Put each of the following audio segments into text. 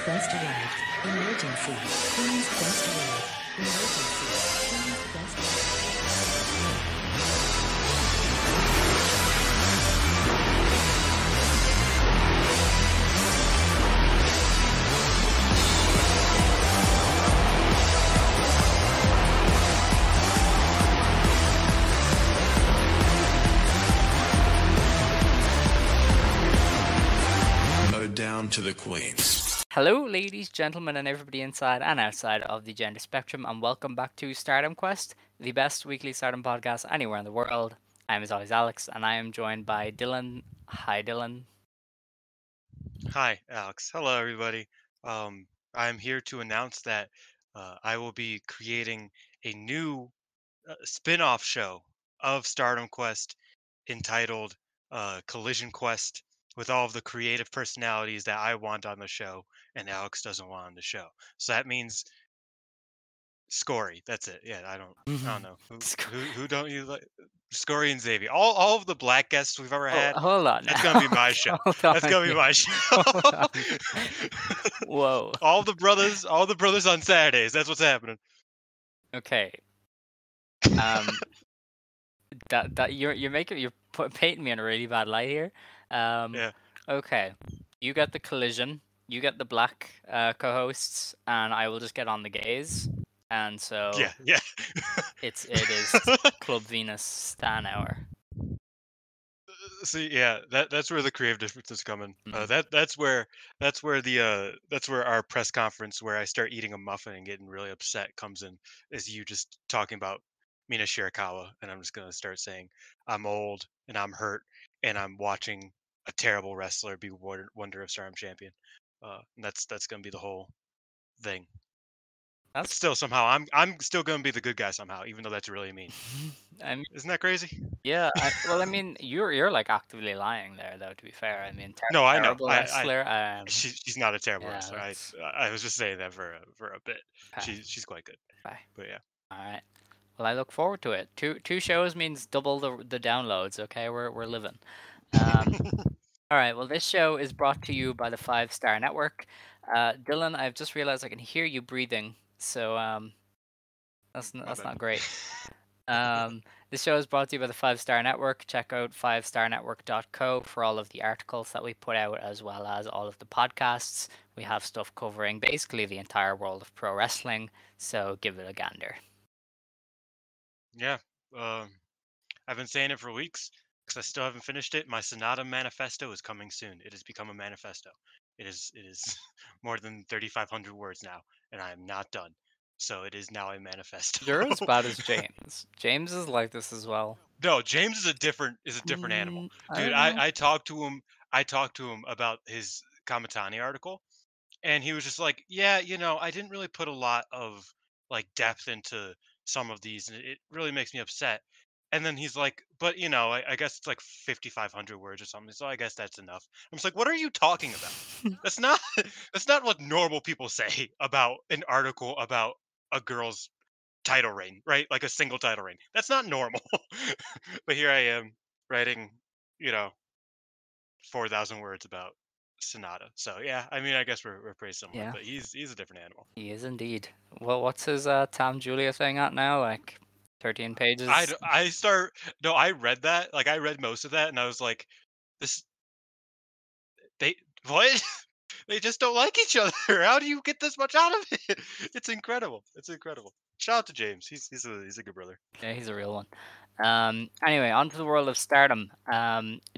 Quest arrived. Emergency. Pinx Quest arrived. Emergency. Pinx Quest arrived. Down to the queens. Hello, ladies, gentlemen, and everybody inside and outside of the gender spectrum, and welcome back to Stardom Quest, the best weekly Stardom podcast anywhere in the world. I'm, as always, Alex, and I am joined by Dylan. Hi, Dylan. Hi, Alex. Hello, everybody. I'm here to announce that I will be creating a new spin-off show of Stardom Quest entitled Collision Quest, with all of the creative personalities that I want on the show and Alex doesn't want on the show. So that means Scory. That's it. Yeah, I don't know. Who don't you like? Scory and Xavier. All of the black guests we've ever had. Hold on. That's gonna be my show. That's gonna be my show. Whoa. All the brothers on Saturdays. That's what's happening. Okay. That you're painting me in a really bad light here. Yeah. Okay. You get the collision. You get the black co-hosts, and I will just get on the gays. And so Yeah. it is Club Venus Stan Hour. See, yeah, that's where the creative difference is coming. Mhm. That's where our press conference where I start eating a muffin and getting really upset comes in, is you just talking about Mina Shirakawa, and I'm just gonna start saying I'm old and I'm hurt and I'm watching a terrible wrestler be Wonder of Stardom champion. And that's gonna be the whole thing. But still, somehow I'm still gonna be the good guy somehow, even though that's really mean. Isn't that crazy? Yeah. Well, I mean, you're like actively lying there, though. To be fair, I mean, No, I know. terrible wrestler. She's not a terrible yeah, wrestler. I was just saying that for a bit. Okay. She's quite good. Okay. But yeah. All right. Well, I look forward to it. Two shows means double the downloads. Okay, we're living. All right. Well, this show is brought to you by the 5-Star Network. Dylan, I've just realized I can hear you breathing, so that's not great. This show is brought to you by the 5-Star Network. Check out 5starnetwork.co for all of the articles that we put out, as well as all of the podcasts. We have stuff covering basically the entire world of pro wrestling, so give it a gander. Yeah. I've been saying it for weeks because I still haven't finished it. My Sonata manifesto is coming soon. It has become a manifesto. It is more than 3,500 words now, and I am not done. So it is now a manifesto. You're as bad as James. James is like this as well. No, James is a different animal. Dude, I talked to him about his Kamatani article, and he was just like, yeah, I didn't really put a lot of like depth into some of these, and it really makes me upset. And then he's like, but I guess it's like 5,500 words or something, so I guess that's enough. I'm just like, what are you talking about? That's not what normal people say about an article about a girl's title reign, right? Like a single title reign. That's not normal. But here I am writing, 4,000 words about Sonata. So yeah, I mean, I guess we're pretty similar. Yeah. But he's a different animal. He is indeed. Well, what's his Tom Julia thing at now? Like 13 pages? I read that. Like I read most of that, and I was like, what? They just don't like each other. How do you get this much out of it? It's incredible. Shout out to James. He's a good brother. Yeah, he's a real one. Anyway, on to the world of Stardom.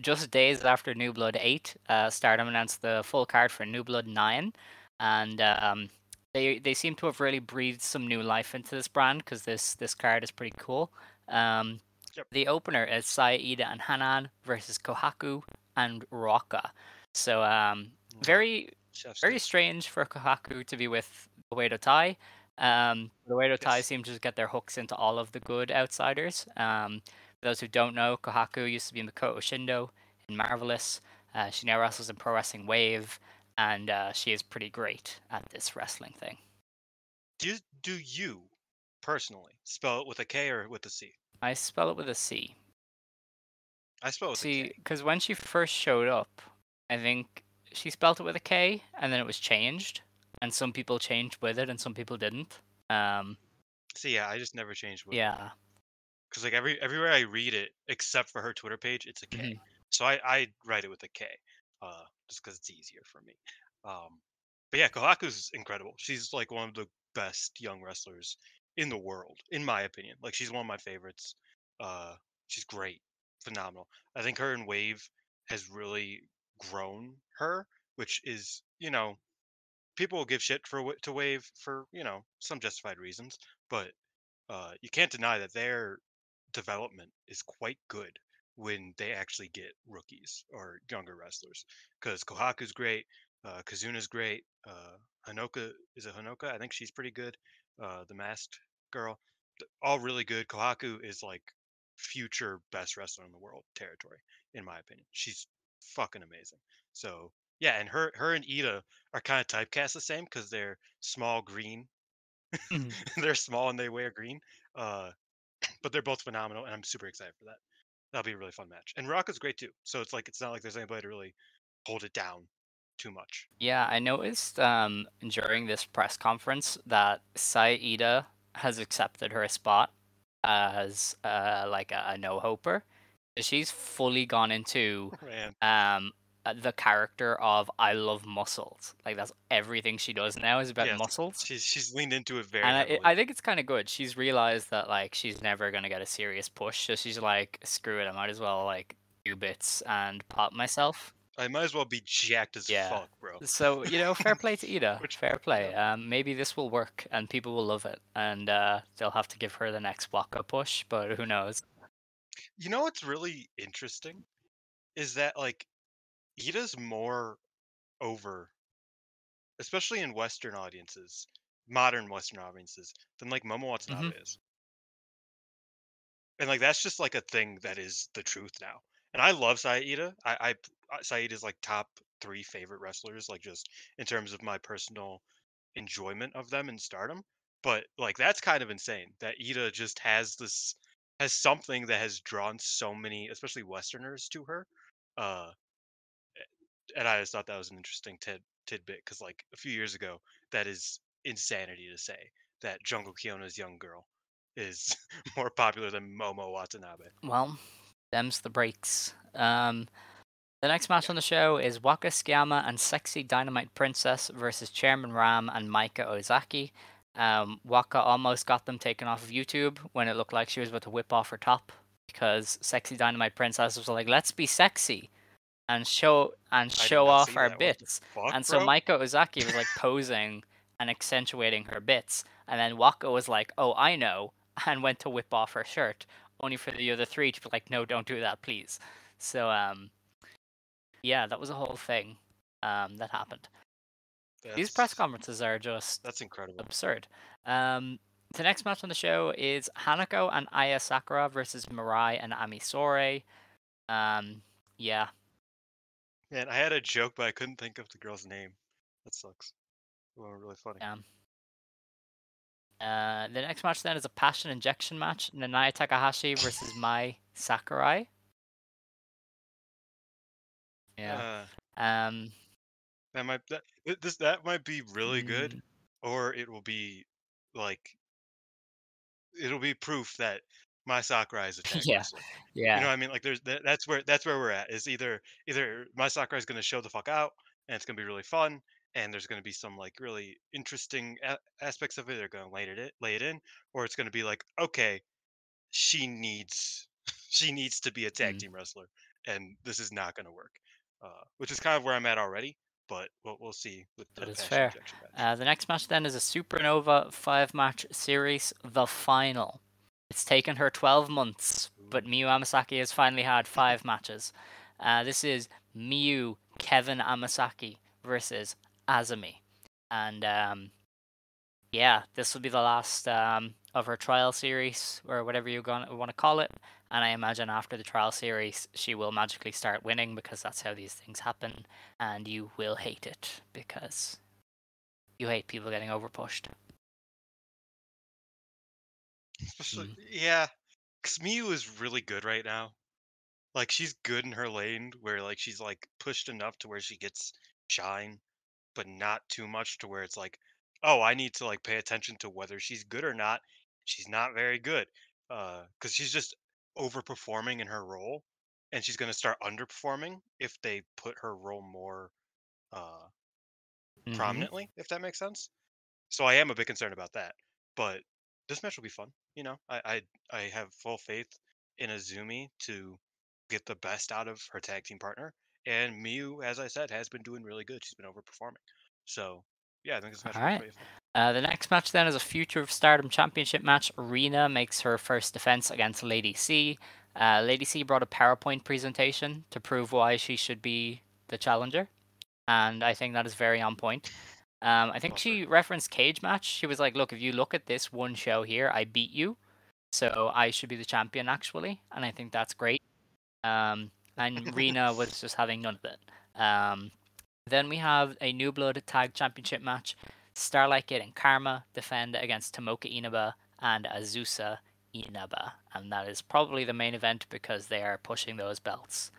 Just days after New Blood 8, Stardom announced the full card for New Blood 9, and they seem to have really breathed some new life into this brand, because this card is pretty cool. Yep. The opener is Saida and Hanan versus Kohaku and Ruaka. So very strange for Kohaku to be with Uedo Tai. The Uedo Tai seem to just get their hooks into all of the good outsiders. For those who don't know, Kohaku used to be in Makoto Shindo in Marvelous. She now wrestles in Pro Wrestling Wave, and she is pretty great at this wrestling thing. Do you personally spell it with a K or with a C? I spell it with a C. I spell it with a K. Because when she first showed up, I think she spelled it with a K, and then it was changed. and some people changed with it, and some people didn't. See, yeah, I just never changed with it. Yeah. Because like everywhere I read it, except for her Twitter page, it's a K. Mhm. So I write it with a K, just because it's easier for me. But yeah, Kohaku's incredible. She's like one of the best young wrestlers in the world, in my opinion. Like she's one of my favorites. Uh, she's great, phenomenal. I think her and Wave has really grown her, which is people will give shit to Wave for some justified reasons, but you can't deny that their development is quite good when they actually get rookies or younger wrestlers. Because Kohaku's great, Kazuna's great, Hanoka is it Hanoka? I think she's pretty good. The masked girl, all really good. Kohaku is like future best wrestler in the world territory, in my opinion. She's fucking amazing. So yeah, and her and Ida are kind of typecast the same because they're small green. Mhm. They're small and they wear green. Uh, but they're both phenomenal, and I'm super excited for that. That'll be a really fun match. And Rocco's great too. So it's like it's not like there's anybody to really hold it down too much. Yeah, I noticed during this press conference that Saida has accepted her spot as like a no-hoper. She's fully gone into Man, the character of I love muscles. Like that's everything she does now is about yes, muscles. she's leaned into it very And heavily. I think it's kind of good. She's realized that like she's never gonna get a serious push, so she's like, screw it, I might as well like do bits and pop myself. I might as well be jacked as Yeah. fuck, bro. So, fair play to Ida. Which Fair yeah. play. Maybe this will work and people will love it. And they'll have to give her the next Waka push, but who knows? You know what's really interesting is that like Ida's more over, especially in Western audiences, modern Western audiences, than like Momo Hmm. Watanabe is. And like that's just like a thing that is the truth now. And I love Saida. Saida is like top 3 favorite wrestlers, like just in terms of my personal enjoyment of them in Stardom. But like that's kind of insane that Ida just has something that has drawn so many, especially Westerners, to her. Uh, and I just thought that was an interesting tidbit because like a few years ago, that is insanity to say that Jungle Kyona's young girl is more popular than Momo Watanabe. Well, them's the breaks. The next match Yeah. on the show is Waka Tsukiyama and Sexy Dynamite Princess versus Chairman Ram and Maika Ozaki. Waka almost got them taken off of YouTube when it looked like she was about to whip off her top because Sexy Dynamite Princess was like, "Let's be sexy and I did show not off see our that. What the bits." fuck, And so bro? Maika Ozaki was like posing and accentuating her bits, and then Waka was like, "Oh, I know," and went to whip off her shirt, only for the other three to be like, "No, don't do that, please." So yeah, that was a whole thing that happened. These press That's conferences are just that's incredible. absurd. Um, the next match on the show is Hanako and Aya Sakura versus Mirai and Ami Sourei. Um, yeah, Man, I had a joke, but I couldn't think of the girl's name. That sucks. Well, really funny. yeah. The next match then is a passion injection match: Nanai Takahashi versus Mai Sakurai. Yeah. Uh, Um, that might be really good, mm, or it will be like it'll be proof that my Sakurai is a tag yeah, wrestler. You know yeah. what I mean? Like that's where we're at. Is either my Sakurai is going to show the fuck out and it's going to be really fun and there's going to be some like really interesting aspects of it. They're going to lay it in, or it's going to be like okay, she needs she needs to be a tag Mm, team wrestler, and this is not going to work. Which is kind of where I'm at already, but we'll see with that the is passion fair. injection match. The next match then is a Supernova 5-match series, the final. It's taken her 12 months, but Ooh. Miyu Amasaki has finally had 5 matches. This is Miyu Kevin Amasaki versus Azumi. And yeah, this will be the last of her trial series, or whatever you want to call it. And I imagine after the trial series, she will magically start winning because that's how these things happen. And you will hate it because you hate people getting overpushed. Especially Mm. yeah, because Miyu is really good right now. Like she's good in her lane where like she's like pushed enough to where she gets shine, but not too much to where it's like, oh, I need to like pay attention to whether she's good or not. She's not very good, because she's just overperforming in her role, and she's gonna start underperforming if they put her role more uh, Mm-hmm. prominently, if that makes sense. So I am a bit concerned about that, but this match will be fun. I have full faith in Azumi to get the best out of her tag team partner, and Miyu, as I said, has been doing really good. She's been overperforming. So yeah, I think this match All will be right. pretty fun. The next match then is a Future of Stardom Championship match. Rena makes her first defense against Lady C. Lady C brought a PowerPoint presentation to prove why she should be the challenger, and I think that is very on point. I think Love her. she referenced cage match. She was like, "Look, if you look at this one show here, I beat you, so I should be the champion actually," and I think that's great. And Rena was just having none of it. Then we have a New Blood Tag Championship match. Starlight Kid and Karma defend against Tomoka Inaba and Azusa Inaba, and that is probably the main event because they are pushing those belts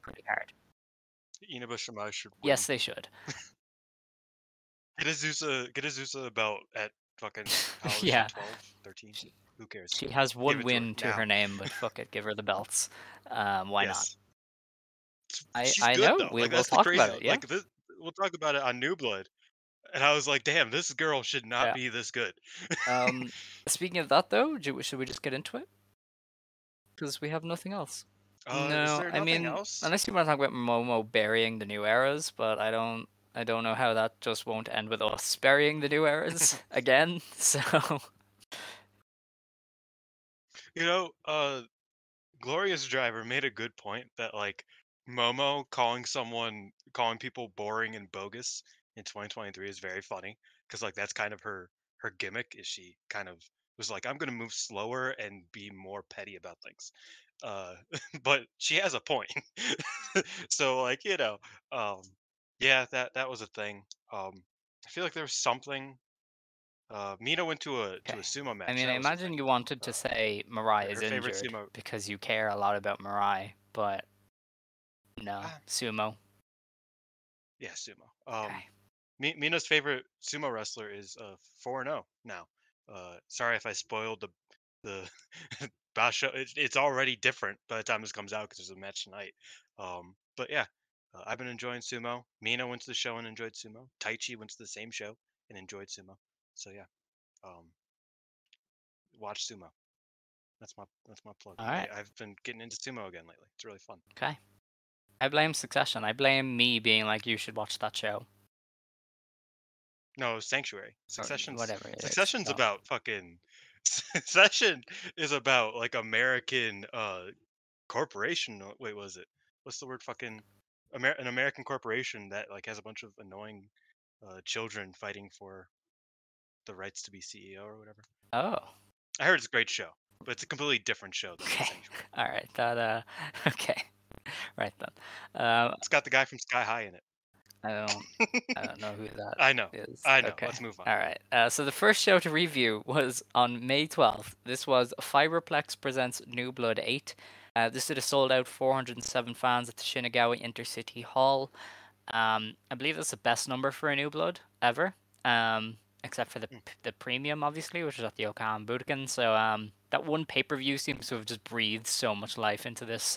pretty hard. Inaba Shimai should win. Yes, they should. Get Azusa a belt at fucking, how old is Yeah. she? 12, 13? Who cares? She has Give one it to her win to now. her name, but fuck it, give her the belts. Why not? Yes. I She's I good know. though. We'll Like we'll that's the talk crazy. about it. Yeah. Like this, we'll talk about it on New Blood. And I was like, damn, this girl should not Yeah. be this good. Speaking of that though, should we just get into it? Because we have nothing else. Is No, there I nothing mean, else? unless you want to talk about Momo burying the new eras, but I don't know how that just won't end with us burying the new eras again. So You know, Glorious Driver made a good point that like Momo calling people boring and bogus in 2023 is very funny because like that's kind of her gimmick is she kind of was like, I'm gonna move slower and be more petty about things. Uh, but she has a point. So like, um, yeah, that was a thing. I feel like there was something. Mina went to okay. a sumo I match. mean, I That was a imagine thing. you wanted to say Mirai is Her favorite injured sumo. because you care a lot about Mirai, but no, Ah, sumo. yeah, sumo. Okay. Mina's favorite sumo wrestler is 4-0 now. Sorry if I spoiled the Basho. It's already different by the time this comes out because there's a match tonight. But yeah, I've been enjoying sumo. Mina went to the show and enjoyed sumo. Taichi went to the same show and enjoyed sumo. So yeah, um, watch sumo. That's my plug. All right. I've been getting into sumo again lately. It's really fun. Okay. I blame Succession. I blame me being like, you should watch that show No, Sanctuary. or Succession's whatever it is. Succession's Oh. about fucking Succession is about like American corporation. Wait, was it? What's the word? Fucking an American corporation that like has a bunch of annoying children fighting for the rights to be CEO or whatever. Oh. I heard it's a great show, but it's a completely different show than Okay. Sanctuary. All right. That okay. Right then. It's got the guy from Sky High in it. I don't I don't know who that I know. is. I know. Okay. Let's move on. All right. So the first show to review was on May 12th. This was Fiberplex presents New Blood 8. This did a sold out 407 fans at the Shinagawa Intercity Hall. I believe that's the best number for a New Blood ever. Except for the premium, obviously, which is at the Yokohama Budokan. So that one pay-per-view seems to have just breathed so much life into this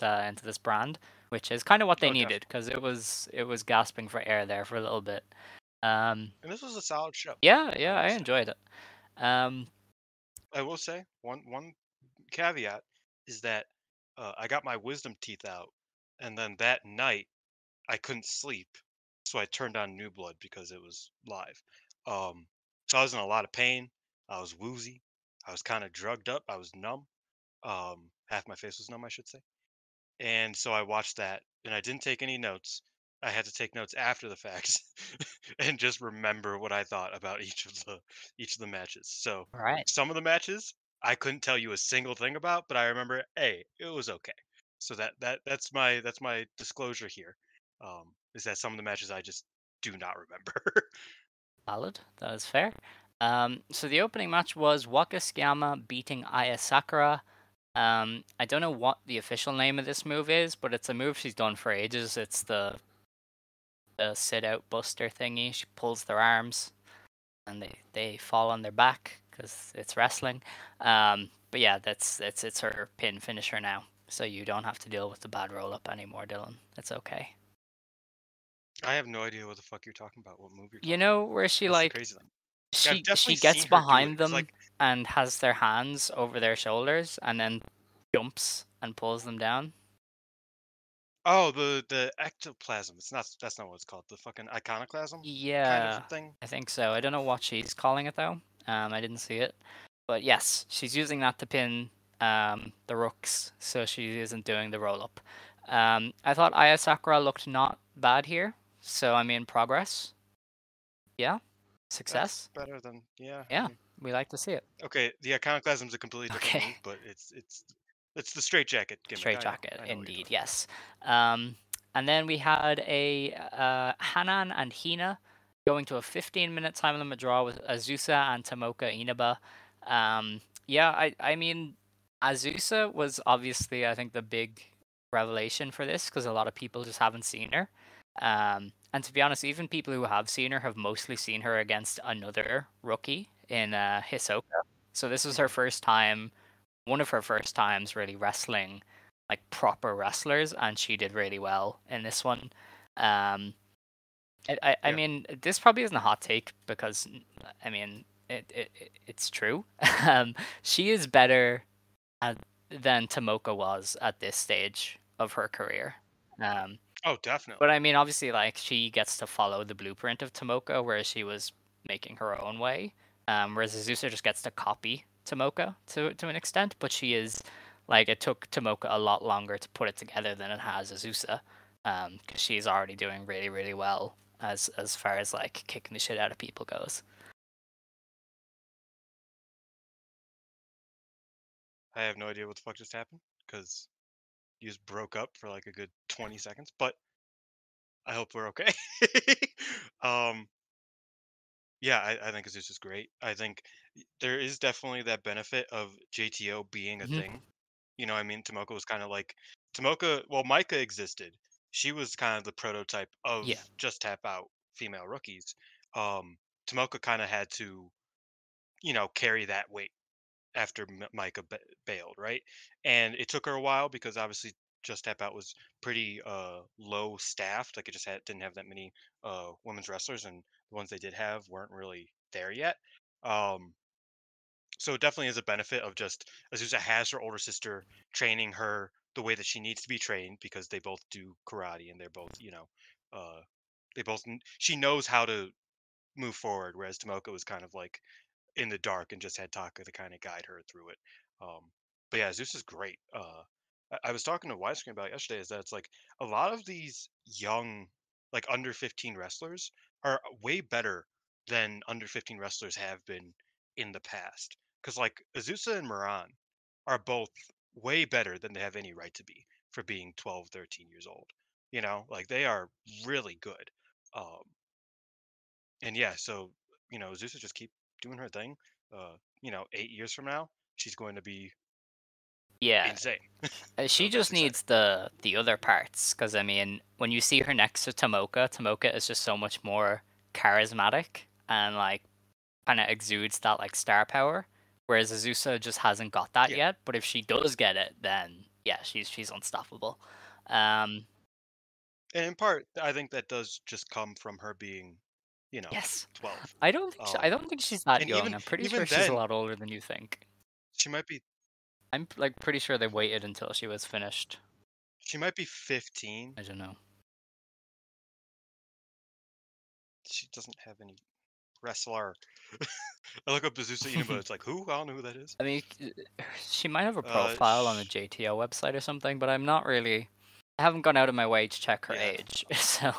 brand, which is kind of what they Oh, needed because it was gasping for air there for a little bit. and this was a solid show. Yeah, will I say. enjoyed it. Um, I will say one caveat is that I got my wisdom teeth out, and then that night I couldn't sleep, so I turned on New Blood because it was live. So I was in a lot of pain. I was woozy. I was kind of drugged up. I was numb. Half my face was numb, I should say. And so I watched that, and I didn't take any notes. I had to take notes after the facts and just remember what I thought about each of the matches. So all right, some of the matches I couldn't tell you a single thing about, but I remember, hey, it was okay. So that's my disclosure here. Is that some of the matches I just do not remember. valid. That is fair. So the opening match was Waka Tsukiyama beating Aya Sakura. I don't know what the official name of this move is, but it's a move she's done for ages. It's the the sit out buster thingy. She pulls their arms, and they fall on their back because it's wrestling. But yeah, it's her pin finisher now, so you don't have to deal with the bad roll up anymore, Dylan. It's okay. I have no idea what the fuck you're talking about. What move you're You talking know about? where she That's the like crazy thing. Like, I've she definitely gets seen her do it. behind Cause them like, and has their hands over their shoulders and then jumps and pulls them down. oh, the ectoplasm. It's not. That's not what it's called. The fucking iconoclasm kind of Yeah, thing. I think so. I don't know what she's calling it though. I didn't see it, but yes, she's using that to pin the rooks, so she isn't doing the roll up. I thought Aya Sakura looked not bad here, so I mean progress. Yeah, That's success. better than yeah. I Yeah, mean, we like to see it. okay, the iconoclasm is a completely different Okay. move, but it's the straight jacket gimmick. Straight jacket, I know what you're indeed, talking about. yes. And then we had a Hanan and Hina going to a 15-minute time limit draw with Azusa and Tomoka Inaba. Yeah, I mean, Azusa was obviously, I think, the big revelation for this because a lot of people just haven't seen her. And to be honest, even people who have seen her have mostly seen her against another rookie in Hisoka. So this was her Mhm. first time, one of her first times really wrestling like proper wrestlers, and she did really well in this one. Um, I Yeah. mean, this probably isn't a hot take because I mean it's true. She is better at, than Tomoka was at this stage of her career. Um, Oh, but definitely. I mean, obviously, like she gets to follow the blueprint of Tomoka, whereas she was making her own way. Whereas Azusa just gets to copy Tomoka to an extent, but she is like it took Tomoka a lot longer to put it together than it has Azusa, because she's already doing really well as far as like kicking the shit out of people goes. I have no idea what the fuck just happened because you just broke up for like a good 20 seconds. But I hope we're okay. um, yeah, I think Azusa is great. I think there is definitely that benefit of JTO being a Hmm. thing. You know, I mean, Tomoka was kind of like Tomoka. Well, Micah existed. She was kind of the prototype of Yeah, just tap out female rookies. Tomoka kind of had to, carry that weight after Micah bailed, right? And it took her a while because obviously Just Tap Out was pretty low staffed. Like it just didn't have that many women's wrestlers, and the ones they did have weren't really there yet. Um, so it definitely is a benefit of just Azusa has her older sister training her the way that she needs to be trained because they both do karate and they're both, uh, she knows how to move forward, whereas Tomoka was kind of like in the dark and just had Taka to kind of guide her through it. But yeah, Zeus is great. I was talking to Widescreen about it yesterday is that it's like a lot of these young, like under 15 wrestlers are way better than under 15 wrestlers have been in the past. Because like Azusa and Moran are both way better than they have any right to be for being 12, 13 years old. Like they are really good. Um, and yeah, so Zeus will just keep doing her thing. 8 years from now, she's going to be yeah. insane. She So that's just exciting. needs the other parts because I mean, when you see her next to Tomoka, Tomoka is just so much more charismatic and like kind of exudes that like star power, whereas Azusa just hasn't got that Yeah, yet. But if she does get it, then yeah, she's unstoppable. Um, and in part, I think that does just come from her being, yes, 12. I Um, don't think she's that and young. even I'm pretty sure even she's a then, lot older than you think. she might be I'm like pretty sure they waited until she was finished. she might be 15. I don't know. She doesn't have any wrestler. I look up Azusa Inaba. It's like who? I don't know who that is. I mean, she might have a Uh, profile on the JTO website or something, but I'm not really. I haven't gone out of my way to check her yeah, age, so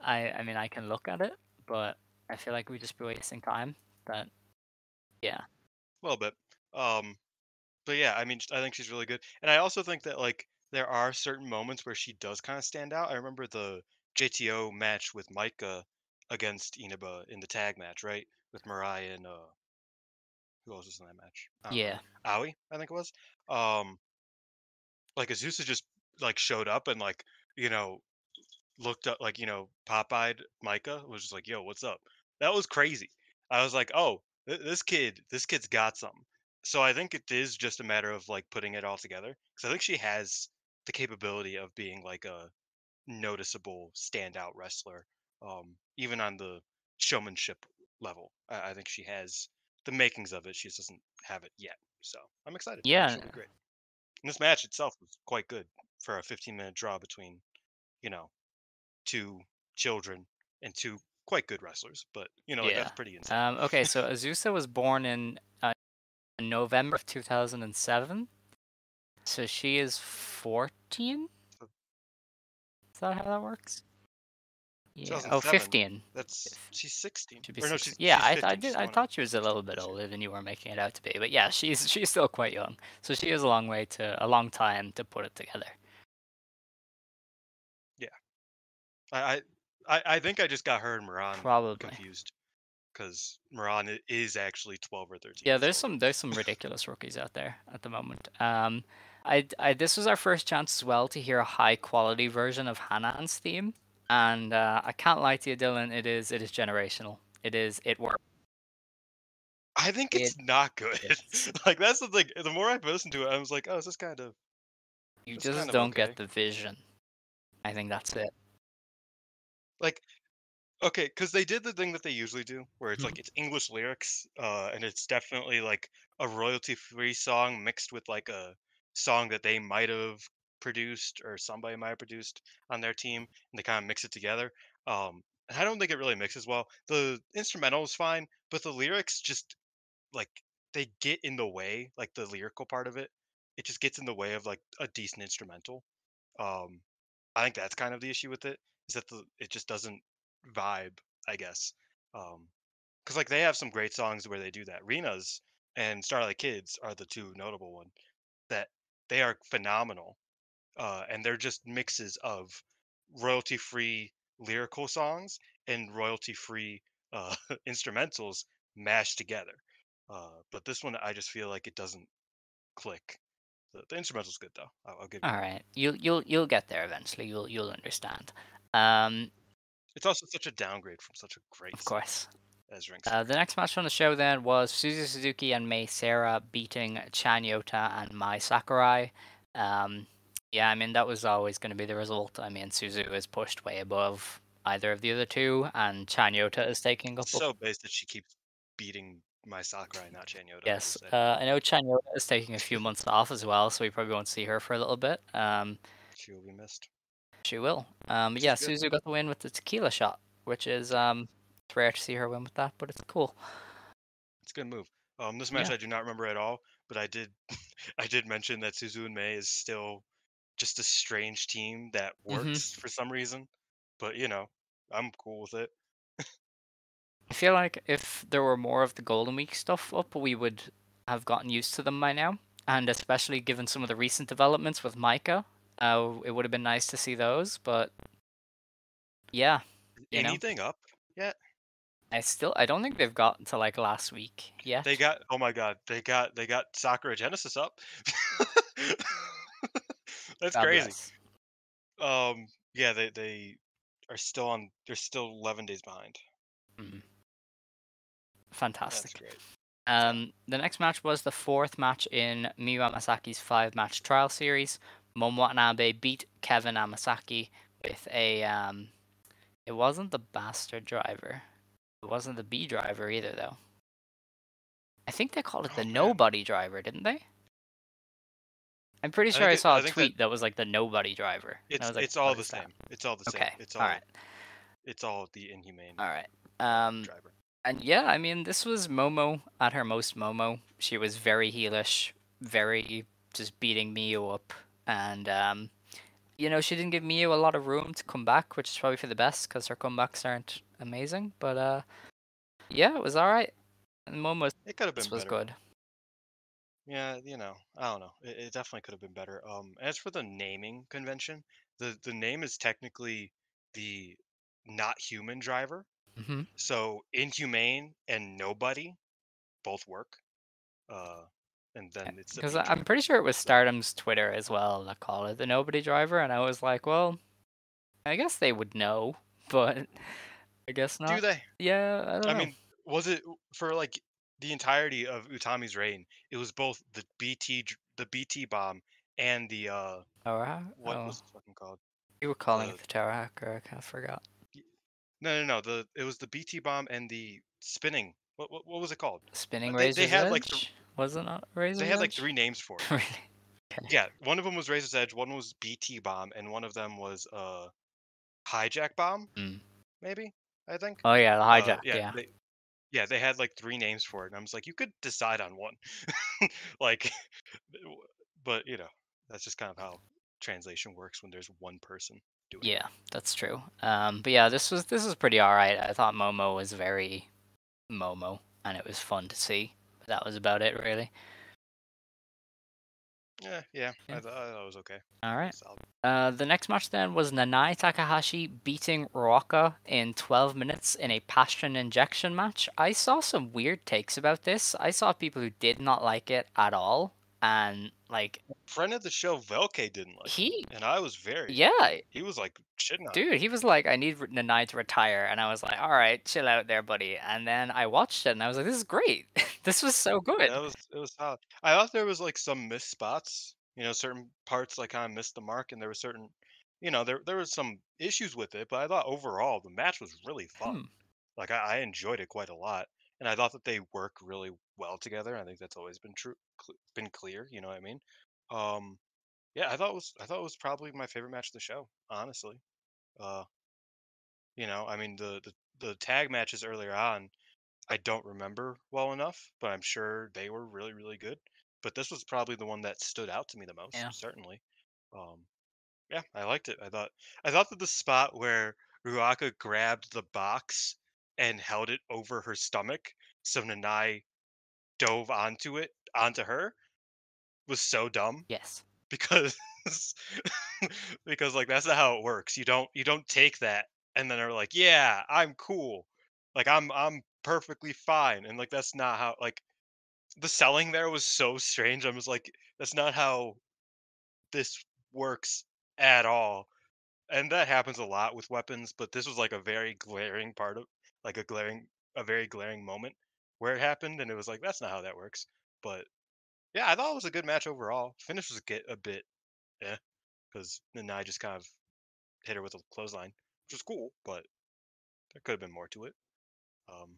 I mean, I can look at it, but I feel like we'd just be wasting time. But yeah, a little bit. Um, But yeah, I mean, I think she's really good, and I also think that like there are certain moments where she does kind of stand out. I remember the JTO match with Micah against Inaba in the tag match, right? With Mariah and who else was in that match? I don't yeah, remember. Aoi, I think it was. Um, like Azusa just like showed up and like you know looked up, like, pop-eyed Micah was just like, "Yo, what's up?" That was crazy. I was like, "Oh, this kid's got something." So I think it is just a matter of like putting it all together because I think she has the capability of being like a noticeable standout wrestler, even on the showmanship level. I think she has the makings of it. She just doesn't have it yet. So I'm excited. I think Yeah, she'll be great. And this match itself was quite good for a 15-minute draw between, you know, two children and two quite good wrestlers. But like yeah. that's pretty insane. Okay, so Azusa was born in November of 2007, so she is 14. Is that how that works? Yeah. Oh, 2007. 15. She's 16. Should be Or no, 16. she's Yeah, she's I 15. did. She's I going on thought she was a little bit this year. older than you were making it out to be, but yeah, she's still quite young. So she has a long time to put it together. Yeah. I think I just got her and Moran Probably. confused because Moran is actually 12 or 13 Yeah, years old. there's some ridiculous rookies out there at the moment. This was our first chance as well to hear a high quality version of Hanan's theme, and I can't lie to you, Dylan. It is generational. It works. I think It it's not good. is. Like that's the thing. The more I listened to it, I was like, oh, You this kind just of don't okay. get the vision. I think that's it. Like okay, because they did the thing that they usually do, where it's Mhm. like it's English lyrics, and it's definitely like a royalty-free song mixed with like a song that they might have produced or somebody might have produced on their team, and they kind of mix it together. And I don't think it really mixes well. The instrumental is fine, but the lyrics just like they get in the way, like the lyrical part of it. It just gets in the way of like a decent instrumental. Um, I think that's kind of the issue with it is that it just doesn't vibe, I guess. Because like they have some great songs where they do that. Rena's and Starlight Kids are the two notable ones that they are phenomenal, and they're just mixes of royalty-free lyrical songs and royalty-free instrumentals mashed together. But this one, I just feel like it doesn't click. The instrumental's good though. I'll give you All that. right, you'll get there eventually. You'll understand. Um, It's also such a downgrade from such a great of song course. as Ring Star. The next match on the show then was Suzu Suzuki and Mei Seira beating Chanyota and Mai Sakurai. Um, yeah, I mean that was always going to be the result. I mean Suzu is pushed way above either of the other two, and Chanyota is taking up. It's so based that she keeps beating my Sakurai, not Chanyota. I will Yes, say I know Chanyota is taking a few months off as well, so we probably won't see her for a little bit. she will be missed, She will. But which yeah, is good. Suzu got the win with the tequila shot, which is it's rare to see her win with that, but it's cool. It's a good move. This match Yeah. I do not remember at all, but I did I did mention that Suzu and Mei is still just a strange team that hmm works for some reason. But I'm cool with it. I feel like if there were more of the Golden Week stuff up, we would have gotten used to them by now. And especially given some of the recent developments with Micah, it would have been nice to see those. But yeah, you know, Anything up yet? I don't think they've gotten to like last week They yet. got oh my god, they got Sakura Genesis up. That's God crazy. bless. Yeah, they are still on. They're still 11 days behind. Mhm. That's Fantastic. great. So The next match was the fourth match in Miwa Masaki's five-match trial series. Momo Watanabe beat Kevin Amasaki with a It wasn't the bastard driver. It wasn't the B driver either, though. I think they called it the oh man, nobody driver, didn't they? I'm pretty I sure think I it, saw I a think that tweet that was like the nobody driver. And I it's was like, it's all what the is that? same. It's all the same. Okay, It's all right, all the inhumane all right. driver. And yeah, I mean, this was Momo at her most Momo. She was very heelish, very just beating Miyu up. And, she didn't give Miyu a lot of room to come back, which is probably for the best because her comebacks aren't amazing. But, yeah, it was all right. And Momo's It could have this been was better. good. Yeah, I don't know. It definitely could have been better. As for the naming convention, the name is technically the not human driver. hmm So inhumane and nobody both work. Uh, and then it's the Because B I'm driver. pretty sure it was So Stardom's Twitter as well that called it the nobody driver. And I was like, well, I guess they would know, but I guess Do not. they? Yeah, I don't I know. mean, was it for like the entirety of Utami's reign? It was both the BT bomb and the Tower what Oh, was it fucking called? you were calling it The the Tower Hacker. I kind of forgot. no. It was the BT bomb and the spinning. What was it called? Spinning They Razor's had like Edge? Was it not they Razor's had like Edge? three names for it. Really? Okay. Yeah, one of them was Razor's Edge, one was BT bomb, and one of them was hijack bomb. Mm. Maybe I think. Oh yeah, the hijack. Yeah, Yeah. they had like three names for it, and I was like, you could decide on one, like, but that's just kind of how translation works when there's one person doing it. Yeah, that's true. But yeah, this was pretty alright. I thought Momo was very Momo, and it was fun to see. But that was about it, really. Yeah, Yeah. I thought it was okay. All It right. was solid. The next match then was Nanai Takahashi beating Ruaka in 12 minutes in a passion injection match. I saw some weird takes about this. I saw people who did not like it at all, and like Friend of the show Velke didn't like it, he, and I was very. yeah, He was like shitting on it. dude, he was like, "I need Nanai to retire," and I was like, "All right, chill out there, buddy." And then I watched it, and I was like, "This is great. This was so good." Yeah, it was solid. I thought there was like some missed spots. Certain parts like kind of missed the mark, and there were certain, there was some issues with it. But I thought overall the match was really fun. Hmm. Like I enjoyed it quite a lot, and I thought that they work really well together. I think that's always been been clear. You know what I mean? Um, yeah, I thought it was probably my favorite match of the show. Honestly, uh, I mean the tag matches earlier on I don't remember well enough, but I'm sure they were really, really good. But this was probably the one that stood out to me the most, Yeah. certainly. Um, yeah, I liked it. I thought that the spot where Ruaka grabbed the box and held it over her stomach, so Nanai dove onto her, was so dumb Yes. because because like that's not how it works. You don't take that and then are like, yeah, I'm cool. Like I'm perfectly fine. And like that's not how like the selling there was so strange. I was like, that's not how this works at all. And that happens a lot with weapons, but this was like a very glaring part of like a very glaring moment where it happened and it was like that's not how that works. But yeah, I thought it was a good match overall. Finish was get a bit eh, because then I just kind of hit her with a clothesline, which was cool, but there could have been more to it. Um,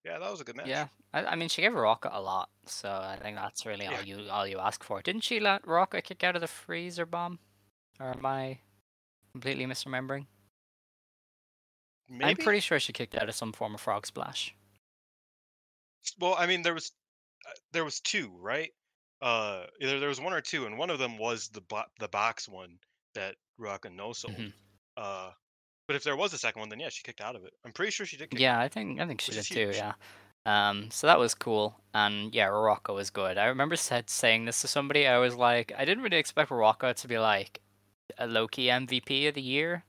yeah, that was a good match. Yeah, I mean, she gave Rocket a lot, so I think that's really Yeah, all you ask for. Didn't she let Rocket kick out of the freezer bomb? Or am I completely misremembering? I'm maybe. pretty sure she kicked out of some form of frog splash. Well, I mean, there was two, right? Either there was one or two, and one of them was the box one that Ruaka no sold. Hmm. Uh, but if there was a second one, then yeah, she kicked out of it. I'm pretty sure she did kick Yeah, out, I think she which is did too. huge. Yeah. So that was cool, and yeah, Rocco was good. I remember saying this to somebody. I was like, I didn't really expect Rocco to be like a low-key MVP of the year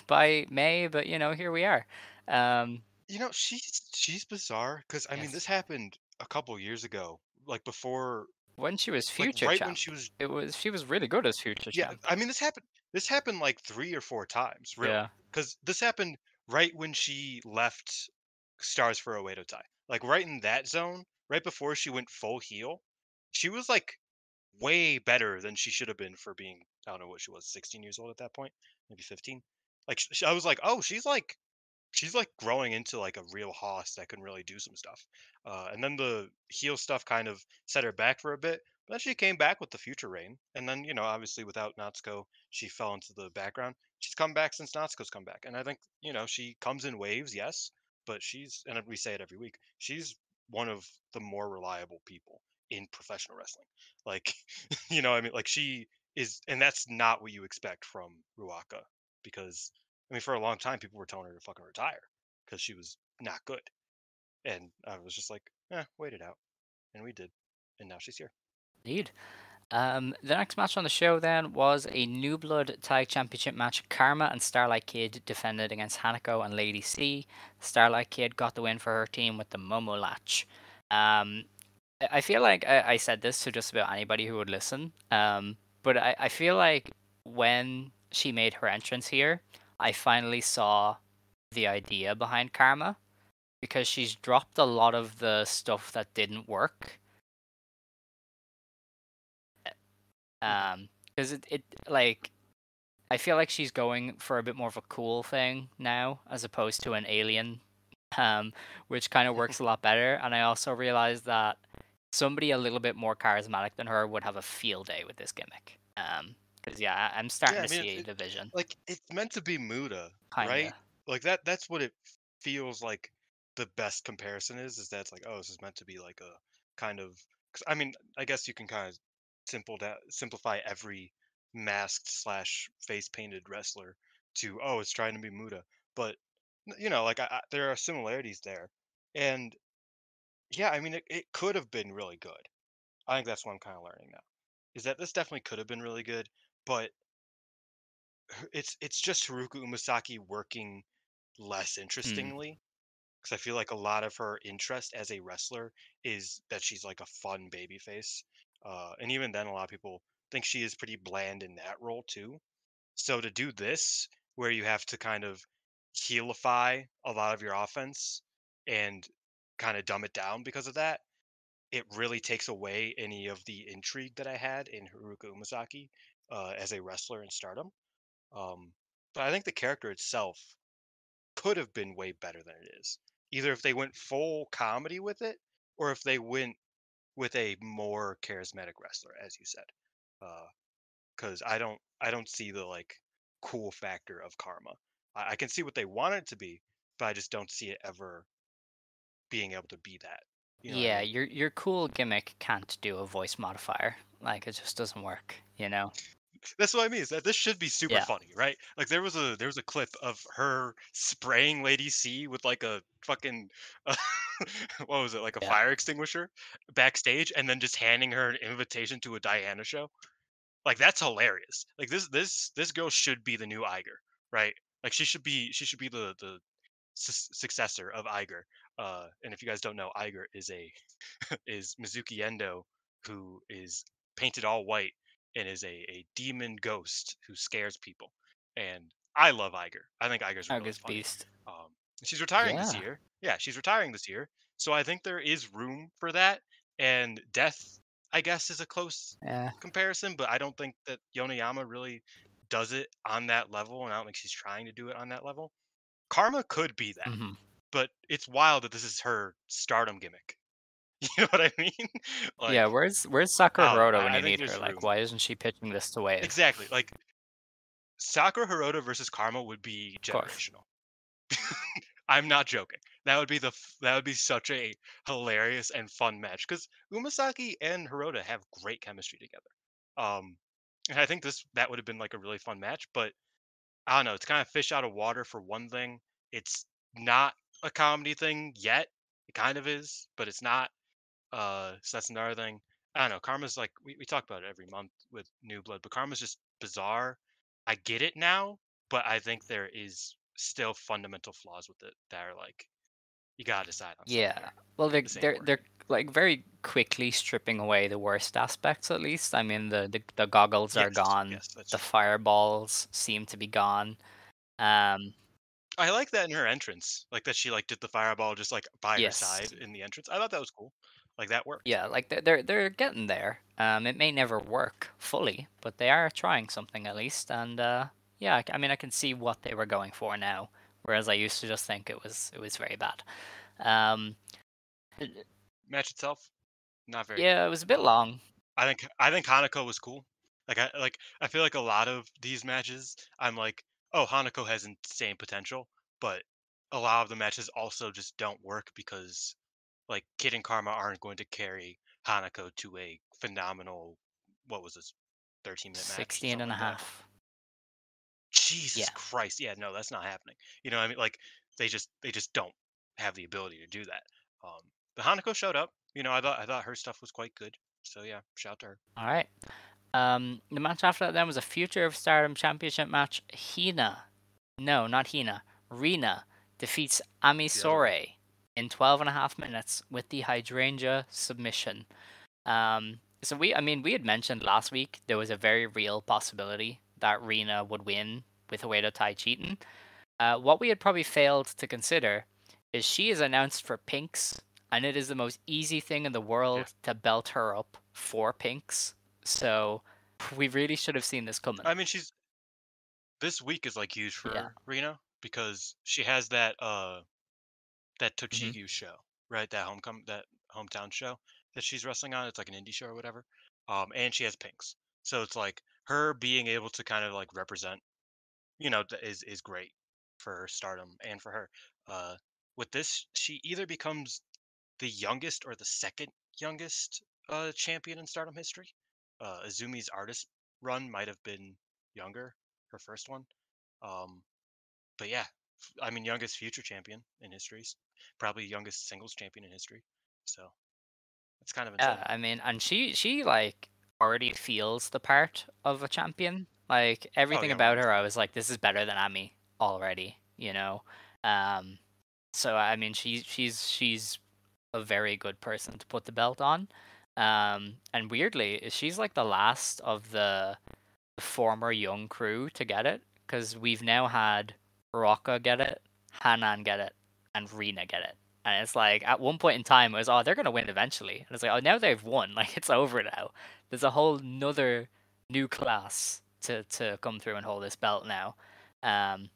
by May, but here we are. Um, She's bizarre because I mean yes. this happened a couple years ago, like before, When she was like future right when champ, she was. she was really good as future Yeah, champ. I mean this happened like 3 or 4 times, Yeah. really. Cuz this happened right when she left Stars for Oedo Tai. Like right in that zone, right before she went full heel. She was like way better than she should have been for being I don't know what she was, 16 years old at that point, maybe 15. Like I was like, "Oh, she's like growing into like a real hoss that can really do some stuff." And then the heel stuff kind of set her back for a bit. But then she came back with the future reign. And then, obviously without Natsuko, she fell into the background. She's come back since Natsuko's come back. And I think, she comes in waves, yes, but and we say it every week, she's one of the more reliable people in professional wrestling. Like, I mean? Like she is, and that's not what you expect from Ruaka because I mean, for a long time, people were telling her to fucking retire because she was not good. And I was just like, wait it out. And we did. And now she's here. Indeed. The next match on the show then was a New Blood Tag Championship match. Karma and Starlight Kid defended against Hanako and Lady C. Starlight Kid got the win for her team with the Momo latch. Um, I feel like I said this to just about anybody who would listen. But I feel like when she made her entrance here, I finally saw the idea behind Karma, because she's dropped a lot of the stuff that didn't work. Because it like I feel like she's going for a bit more of a cool thing now, as opposed to an alien, which kind of works a lot better. And I also realized that somebody a little bit more charismatic than her would have a field day with this gimmick. Because yeah, I'm starting Yeah, I to mean, see the vision. like it's meant to be Muda, right? Kinda. Like that's what it feels like. The best comparison is that it's like, oh, this is meant to be like a kind of. 'Cause, I mean, I guess you can kind of simplify every masked slash face painted wrestler to, oh, it's trying to be Muda, but like there are similarities there, and yeah, I mean, it could have been really good. I think that's what I'm kind of learning now, is that this definitely could have been really good, but it's just Haruka Umasaki working less Hmm. interestingly, because I feel like a lot of her interest as a wrestler is that she's like a fun baby face. And even then, a lot of people think she is pretty bland in that role too. So to do this, where you have to kind of healify a lot of your offense and kind of dumb it down because of that, it really takes away any of the intrigue that I had in Haruka Umasaki as a wrestler in Stardom. Um, but I think the character itself could have been way better than it is. Either if they went full comedy with it, or if they went with a more charismatic wrestler, as you said. Because I don't see the like cool factor of Karma. I can see what they want it to be, but I just don't see it ever being able to be that. You know what I Yeah, mean? your cool gimmick can't do a voice modifier. Like it just doesn't work, you know? That's what I mean. Is that this should be super Yeah. funny, right? Like there was a clip of her spraying Lady C with like a fucking uh, what was it, like a Yeah. fire extinguisher backstage, and then just handing her an invitation to a Diana show. Like that's hilarious. Like this girl should be the new Iger, right? Like she should be the successor of Iger. And if you guys don't know, Iger is Mizuki Endo, who is painted all white and is a demon ghost who scares people. And I love Iger. I think Iger's really August funny. Beast. She's retiring this Yeah. year. Yeah, she's retiring this year. So I think there is room for that. And Death, I guess, is a close Yeah. comparison, but I don't think that Yonayama really does it on that level, and I don't think she's trying to do it on that level. Karma could be that, Hmm. but it's wild that this is her stardom gimmick. You know what I mean? Yeah, Like, where's Sakura I don't know. Hirota when I you think need her? there's Like, room. why isn't she pitching this to Wave? Exactly. Like, Sakura Hirota versus Karma would be Of course. generational. I'm not joking. That would be such a hilarious and fun match because Umasaki and Hirota have great chemistry together. Um, and I think that would have been like a really fun match. But I don't know. It's kind of fish out of water for one thing. It's not a comedy thing yet. It kind of is, but it's not. So that's another thing. I don't know. Karma's like we talk about it every month with New Blood, but Karma's just bizarre. I get it now, but I think there is still fundamental flaws with it that are like you gotta decide on something Yeah. here. Well, they're This ain't they're they're working. like very quickly stripping away the worst aspects. At least, I mean, the goggles are Yes, gone. yes, that's The true. fireballs seem to be gone. Um. I like that in her entrance, like that she like did the fireball just like by her Yes. side in the entrance. I thought that was cool. Like that worked. Yeah. Like they're getting there. It may never work fully, but they are trying something at least. And yeah, I mean, I can see what they were going for now, whereas I used to just think it was very bad. Um. Match itself, not very good. Yeah, it was a bit Um, long. I think Hanako was cool. I feel like a lot of these matches, I'm like, oh, Hanako has insane potential, but a lot of the matches also just don't work because like Kid and Karma aren't going to carry Hanako to a phenomenal, what was this, 13-minute match, 16 something and a like that. half. Jesus Yeah. Christ, yeah, no, that's not happening. You know what I mean? Like they just don't have the ability to do that. Um, the Hanako showed up. I thought her stuff was quite good. So yeah, shout to her. All right. The match after that then was a Future of Stardom Championship match. Hina, no, not Hina, Rina defeats Ami The other one. Sourei in 12 and a half minutes with the Hydrangea submission. So I mean, we had mentioned last week there was a very real possibility that Rina would win with Uedo Tai cheating. What we had probably failed to consider is she is announced for Pinx, and it is the most easy thing in the Yeah. world to belt her up for Pinx. So we really should have seen this coming. I mean, this week is like huge Yeah. for Rena because she has that Hmm. Tochigi show, right? That hometown show that she's wrestling on. It's like an indie show or whatever. And she has Pinks. So it's like her being able to kind of like represent, is great for Stardom and for her. Uh, with this, she either becomes the youngest or the second youngest champion in Stardom history. Azumi's artist run might have been younger, her first one. Um, but yeah, I mean, youngest future champion in history, probably youngest singles champion in history. So it's kind of insane. Yeah, I mean, and she like already feels the part of a champion. Like Oh everything yeah, one about hundred her, I percent. was like, this is better than Ami already, you know. Um, so I mean, she's a very good person to put the belt on. And weirdly, she's like the last of the former young crew to get it, because we've now had Rocca get it, Hanan get it, and Rina get it. And it's like at one point in time it was, oh, they're gonna win eventually. And it's like, oh, now they've won, like it's over now. There's a whole nother new class to come through and hold this belt now.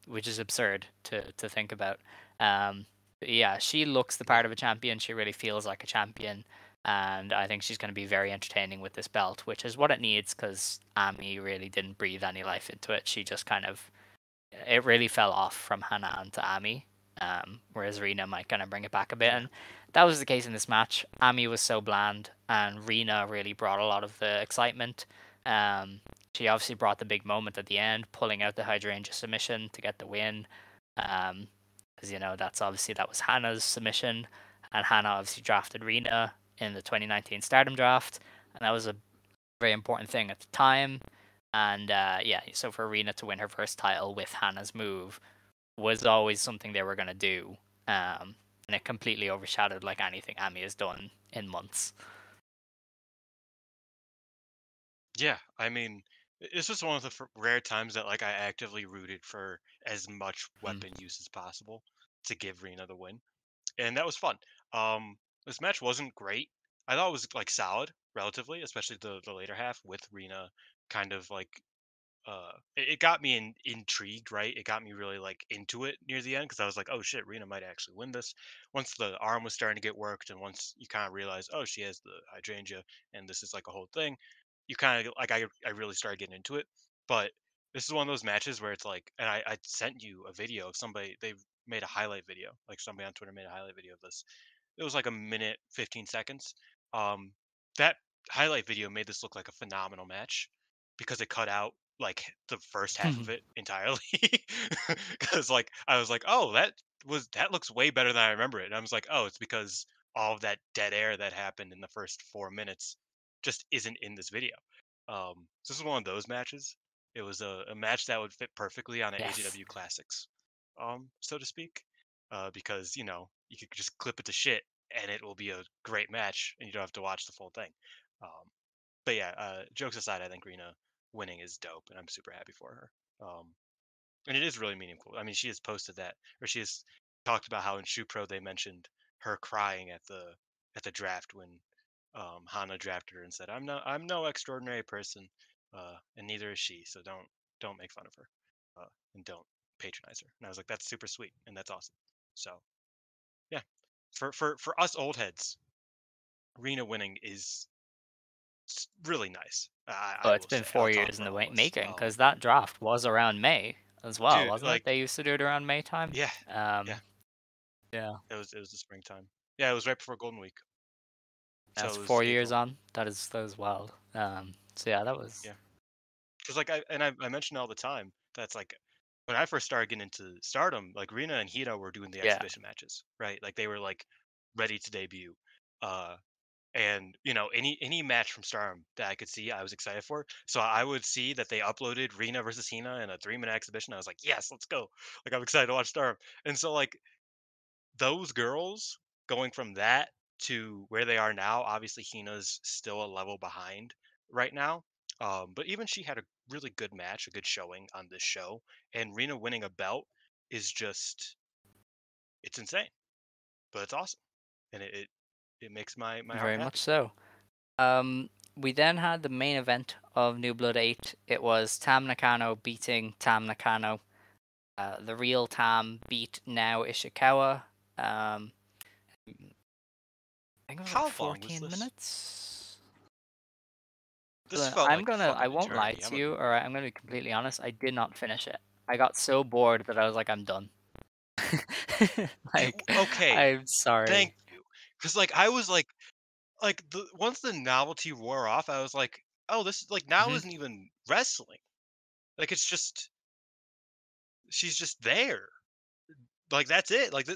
Which is absurd to think about. But yeah, she looks the Yeah, part of a champion. She really feels like a champion, and I think she's going to be very entertaining with this belt, which is what it needs because Ami really didn't breathe any life into it. She just kind of, it really fell off from Hana to Ami, whereas Rina might kind of bring it back a bit. yeah, And that was the case in this match. Ami was so bland, and Rina really brought a lot of the excitement. Um, she obviously brought the big moment at the end, pulling out the hydrangea submission to get the win. Because that was Hana's submission, and Hana obviously drafted Rina in the 2019 Stardom draft, and that was a very important thing at the time. And yeah, so for Rina to win her first title with Hana's move was always something they were gonna do, and it completely overshadowed like anything Ami has done in months. yeah. I mean, this was one of the rare times that like I actively rooted for as much Mm. weapon use as possible to give Rena the win, and that was fun. Um, this match wasn't great. I thought it was like solid relatively, especially the later half with Rena kind of like it got me intrigued, right? It got me really like into it near the end because I was like, oh shit, Rena might actually win this. Once the arm was starting to get worked, and once you kind of realize, oh, she has the hydrangea, and this is like a whole thing, you kind of like I really started getting into it. But this is one of those matches where it's like, and I sent you a video of somebody they made a highlight video, like somebody on Twitter made a highlight video of this. It was like a minute 15 seconds. Um, that highlight video made this look like a phenomenal match because it cut out like the first half of it entirely. Because like I was like, oh, that looks way better than I remember it. And I was like, oh, it's because all of that dead air that happened in the first 4 minutes just isn't in this video. So this is one of those matches. It was a match that would fit perfectly on an Yes. AJW Classics, so to speak, because you could just clip it to shit and it will be a great match, and you don't have to watch the full thing. Um, but yeah, jokes aside, I think Rena winning is dope, and I'm super happy for her. And it is really meaningful. I mean, she has posted that, or she has talked about how in Shoe Pro they mentioned her crying at the draft when Hana drafted her and said, I'm no extraordinary person, and neither is she. So don't make fun of her, and don't patronize her." And I was like, that's super sweet, and that's awesome. So yeah, for us old heads, Rena winning is really nice. I Oh, it's will been say. I'll 4 years talk in for the all of us. making because that draft was around May as well, Dude, wasn't it? like, They used to do it around May time. yeah, yeah, Um, yeah, it was the springtime. Yeah, it was right before Golden Week, so that's it was 4 years April. on. That is wild. So yeah, that was Yeah, because like I mention all the time that's like when I first started getting into Stardom, like Rina and Hito were doing the yeah. exhibition matches, right? Like they were like ready to debut. Uh, and any match from Stardom that I could see, I was excited for. So I would see that they uploaded Rina versus Hina in a 3-minute exhibition. I was like, yes, let's go! Like I'm excited to watch Stardom. And so like those girls going from that to where they are now, obviously Hina's still a level behind right now. But even she had a really good match, a good showing on this show, and Rina winning a belt is just it's insane, but it's awesome, and it makes my heart Very much happy. so. We then had the main event of New Blood 8. It was Tam Nakano beating Tam Nakano. The real Tam beat Now Ishikawa. I think it was like How long was 14 this? minutes. This felt like I fucking won't lie eternity. to you, or I'm gonna be completely honest. I did not finish it. I got so bored that I was like, I'm done. Like, Okay, I'm sorry. thank you, because like I was like the once the novelty wore off, I was like, oh, this is like now Mhm. isn't even wrestling. Like it's just she's just there. Like that's it. Like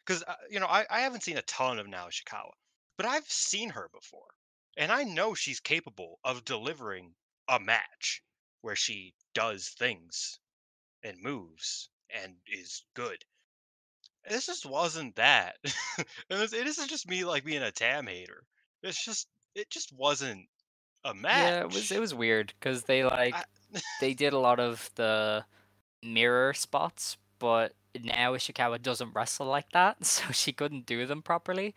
because I haven't seen a ton of Now Ishikawa, but I've seen her before, and I know she's capable of delivering a match where she does things and moves and is good. This just wasn't that. And this is just me like being a Tam hater. It just wasn't a Yeah, it match. was weird because they I, they did a lot of the mirror spots, but now Ishikawa doesn't wrestle like that, so she couldn't do them properly.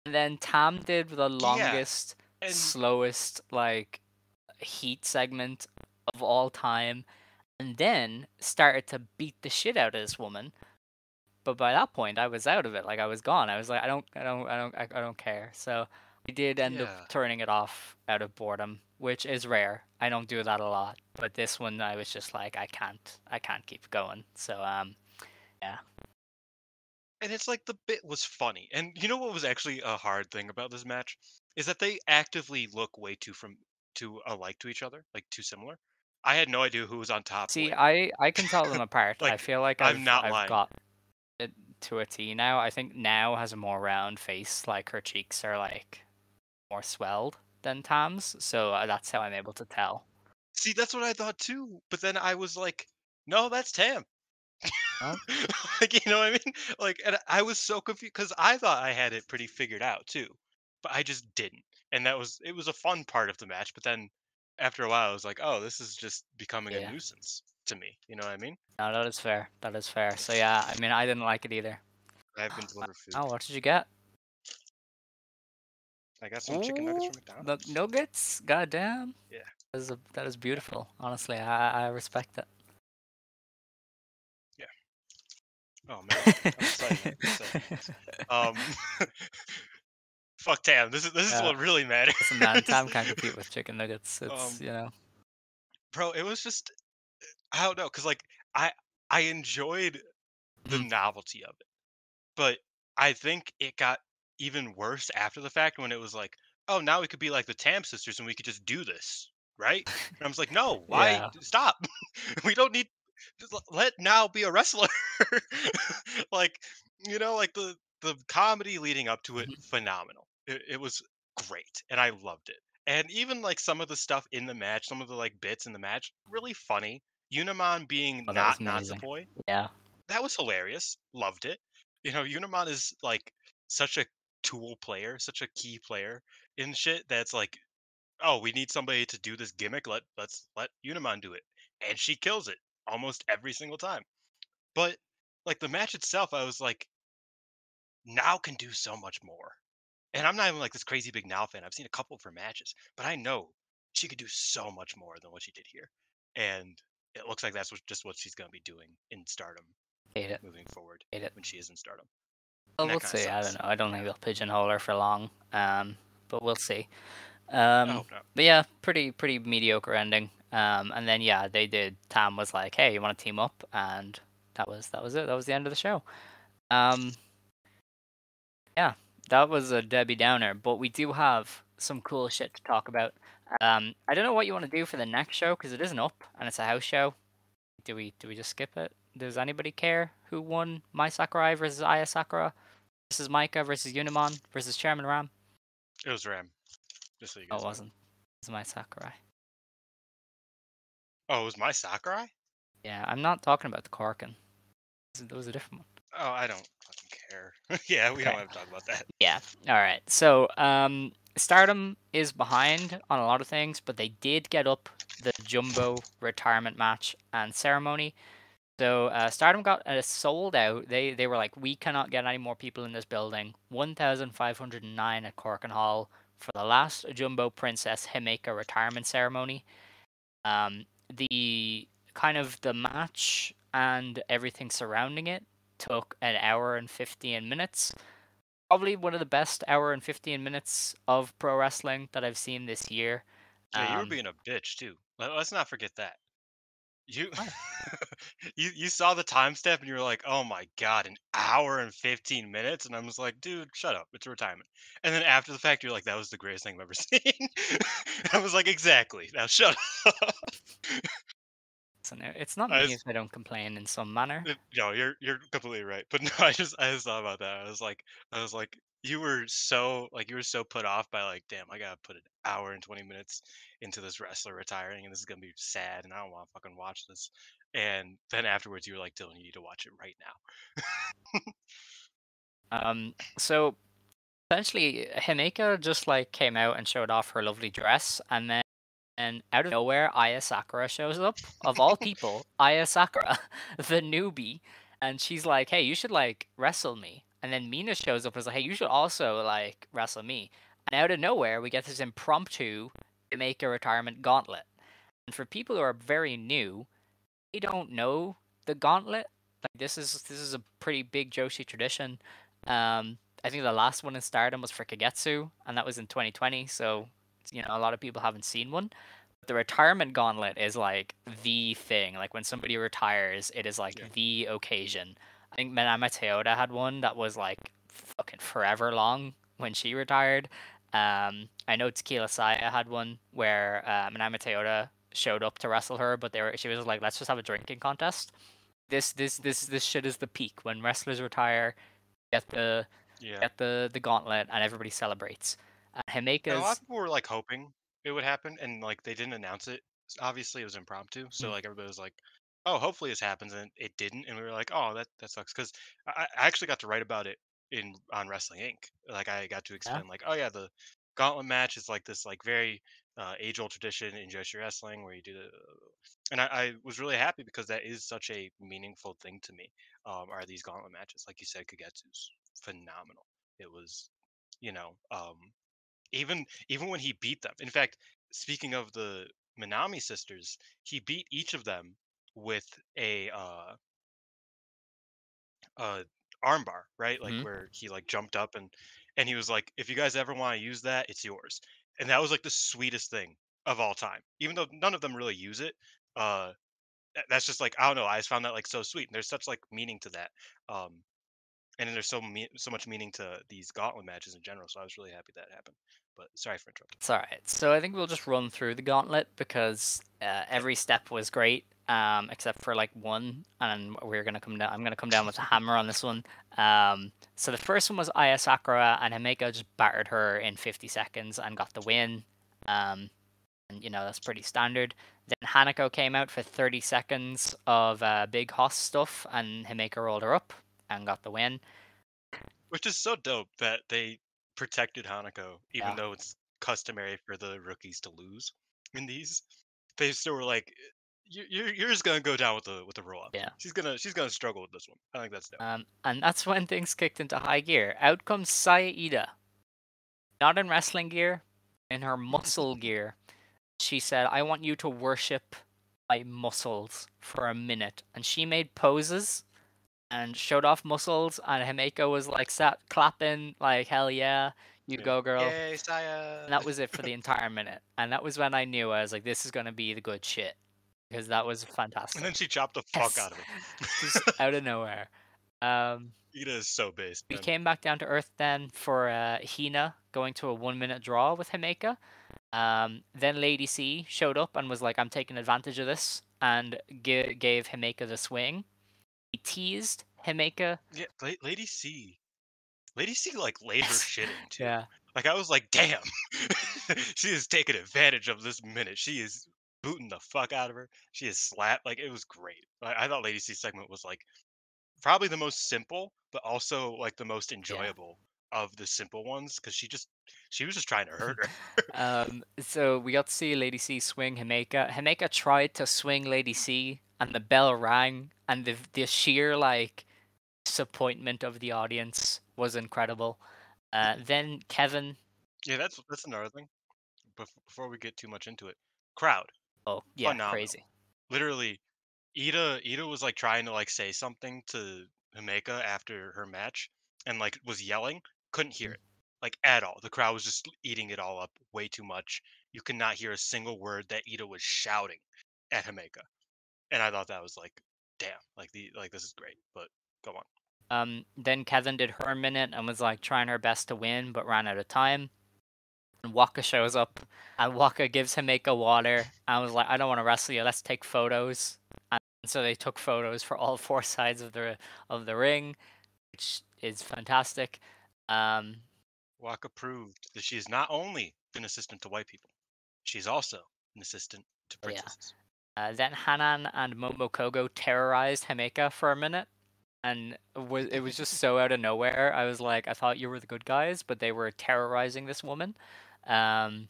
And then Tam did the yeah, longest, and slowest like heat segment of all time, and then started to beat the shit out of this woman. But by that point, I was out of it. Like I was gone. I was like, I don't care. So we did end up yeah, turning it off out of boredom, which is rare. I don't do that a lot. But this one, I was just like, I can't keep going. So yeah. and it's like the bit was funny. And you know what was actually a hard thing about this match is that they actively look way too alike to each other, like too similar. I had no idea who was on top See, where. I can tell them apart. I Like feel like I'm not I've lying. got it to a T now. I think Now has a more round face. Like her cheeks are like more swelled than Tam's. So that's how I'm able to tell. See, that's what I thought too. But then I was like, no, that's Tam. Oh, Like, you know what I mean? Like, and I was so confused because I thought I had it pretty figured out too, but I just didn't. And it was a fun part of the match. But then after a while, I was like, oh, this is just becoming a yeah. nuisance to me. You know what I mean? No, that is fair. That is fair. So yeah, I mean, I didn't like it either. I've been delivered food. Oh, what did you get? I got some chicken nuggets Ooh, from the McDonald's. nuggets. Goddamn. Yeah, That is beautiful. Honestly, I respect yeah. Oh man, I'm excited. I'm excited. Um, fuck Tam. This is Yeah. what really matters. Listen, man, Tam can't compete with chicken nuggets. It's, um, you know. bro, it was just I don't know, cause like I I enjoyed the Mhm. novelty of it. But I think it got even worse after the fact when it was like, "Oh, now we could be like the Tam sisters and we could just do this." Right? And I was like, "No, why? Yeah. Stop. We don't need let Now be a wrestler." Like, like the comedy leading up to it Mhm. phenomenal. It was great and I loved it. And even like some of the stuff in the match, some of the like bits in the match, really funny. Unimon being Oh, that was not amazing. Natsupoi, Yeah. that was hilarious. Loved it. Unimon is like such a tool player, such a key player in shit that's like, oh, we need somebody to do this gimmick. Let's let Unimon do it. And she kills it almost every single time. But like the match itself, I was like, Now can do so much more. And I'm not even like this crazy big Now fan. I've seen a couple of her matches, but I know she could do so much more than what she did here. And it looks like just what she's going to be doing in Stardom Hate it. moving forward Hate it. when she is in Stardom. Well, And that we'll kind of see. I don't sucks. know. I don't Yeah. think they'll pigeonhole her for long. But we'll see. I hope not. But yeah, pretty mediocre ending. And then yeah, they did. Tam was like, "Hey, you want to team up?" And that was it. That was the end of the show. Um, yeah, that was a Debbie Downer. But we do have some cool shit to talk about. I don't know what you want to do for the next show because it isn't up and it's a house show. Do we just skip it? Does anybody care who won Mai Sakurai versus Aya Sakura versus Micah versus Unimon versus Chairman Ram? It was Ram, just so you Oh, it guys know. wasn't. It was Mai Sakurai. Oh, it was my Sakurai? Yeah, I'm not talking about the Corkin. That was a different one. Oh, I don't fucking care. Yeah, we don't Okay. have to talk about that. Yeah. All right. So, Stardom is behind on a lot of things, but they did get up the Jumbo retirement match and ceremony. So Stardom got sold out. They were like, we cannot get any more people in this building. 1,509 at Corkin Hall for the last Jumbo Princess Himeka retirement ceremony. The kind of the match and everything surrounding it took an hour and 15 minutes. Probably one of the best hour and 15 minutes of pro wrestling that I've seen this year. Yeah, you were Um, being a bitch too. Let's not forget that. You Why? you saw the timestamp and you were like, "Oh my god, an hour and 15 minutes," and I was like, "Dude, shut up! It's a retirement." And then after the fact, you're like, "That was the greatest thing I've ever seen." And I was like, "Exactly. Now shut up." So no, it's not I me just, if I don't complain in some manner. no, you're completely right. But no, I just thought about that. I was like, you were so put off by like, damn, I gotta put an hour and 20 minutes into this wrestler retiring, and this is gonna be sad, and I don't want to fucking watch this. And then afterwards, you were like, Dylan, you need to watch it right now. So essentially, Himeka just like came out and showed off her lovely dress, and then out of nowhere, Aya Sakura shows up. Of all people, Aya Sakura, the newbie, and she's like, "Hey, you should like wrestle me." And then Mina shows up and is like, "Hey, you should also like wrestle me." And out of nowhere, we get this impromptu Himeka retirement gauntlet. And for people who are very new, they don't know the gauntlet. Like this is a pretty big Joshi tradition. I think the last one in Stardom was for Kagetsu, and that was in 2020. So a lot of people haven't seen one. The retirement gauntlet is like the thing. Like when somebody retires, it is Yeah. like the occasion. I think Manama Toyota had one that was like fucking forever long when she retired. I know Tequila Saya had one where Manama Toyota showed up to wrestle her, but she was like, let's just have a drinking contest. This shit is the peak when wrestlers retire. Get the Yeah. get the gauntlet and everybody celebrates. And a lot Himeka's of people were like hoping it would happen, and like they didn't announce it. Obviously, it was impromptu, so mm, like everybody was like, "Oh, hopefully this happens," and it didn't. And we were like, "Oh, that sucks," because I actually got to write about it in on Wrestling Inc. Like I got to yeah. explain like, "Oh yeah, the gauntlet match is like this like very age old tradition in Joshi wrestling where you do the." And I was really happy because that is such a meaningful thing to me. Are these gauntlet matches? Like you said, Kagetsu's phenomenal. It was, you know, even when he beat them. In fact, speaking of the Minami sisters, he beat each of them with a armbar, right? Like Mhm. where he like jumped up and he was like, "If you guys ever want to use that, it's yours." And that was like the sweetest thing of all time. Even though none of them really use it, uh, that's just like I don't know. I just found that like so sweet. And there's such like meaning to that. And then there's so much meaning to these gauntlet matches in general. So I was really happy that happened. But sorry for interrupting. It's alright. So I think we'll just run through the gauntlet because Yeah. every step was great, except for like one, and we're gonna come down. I'm gonna come down with a hammer on this one. So the first one was Aya Sakura, and Himeka just battered her in 50 seconds and got the win. And that's pretty standard. Then Hanako came out for 30 seconds of big hoss stuff, and Himeka rolled her up and got the win. Which is so dope that they protected Hanako, even Yeah, though it's customary for the rookies to lose in these. They still were like, You're just gonna go down with the roll up. yeah. She's gonna struggle with this one." I think that's dope. And that's when things kicked into high gear. Out comes Saida, not in wrestling gear, in her muscle gear. She said, I want you to worship my muscles for a minute. And she made poses and showed off muscles. And Himeko was like, sat clapping, like, hell yeah, you Yeah. go, girl. Yay, And Saya! that was it for the entire minute. And that was when I knew I was like, this is going to be the good shit. Because that was And then fantastic. she chopped the fuck Yes. out of it. Just out of nowhere. Um, Ida is so based, we man. came back down to earth then for Hina going to a 1 minute draw with Himeka. Then Lady C showed up and was like, I'm taking advantage of this and gave Himeka the swing. He teased Himeka. Yeah, Lady C like laid her Yes. shit in too. Yeah. Like I was like, damn, she is taking advantage of this minute. She is booting the fuck out of her. She is slapped. Like it was great. I thought Lady C's segment was like probably the most simple, but also like the most Yeah. enjoyable of the simple ones because she was just trying to hurt her. So we got to see Lady C swing Himeka. Himeka tried to swing Lady C, and the bell rang, and the sheer like disappointment of the audience was incredible. Then Kevin. Yeah, that's another thing. Before we get too much into it, crowd Oh yeah, phenomenal. crazy. Literally, Ida was like trying to like say something to Himeka after her match, and like was yelling, couldn't hear Mm. it like at all. The crowd was just eating it all up way too much. You could not hear a single word that Ida was shouting at Himeka, and I thought that was like, damn, like this is great. But go on. Then Kevin did her minute and was like trying her best to win, but ran out of time. And Waka shows up, and Waka gives Himeka water. I was like, I don't want to wrestle you. Let's take photos. And so they took photos for all four sides of the ring, which is fantastic. Um, Waka proved that she is not only an assistant to white people, she's also an assistant to yeah. princesses. Then Hanan and Momokogo terrorized Himeka for a minute, and it was just so out of nowhere. I was like, I thought you were the good guys, but they were terrorizing this woman. Um,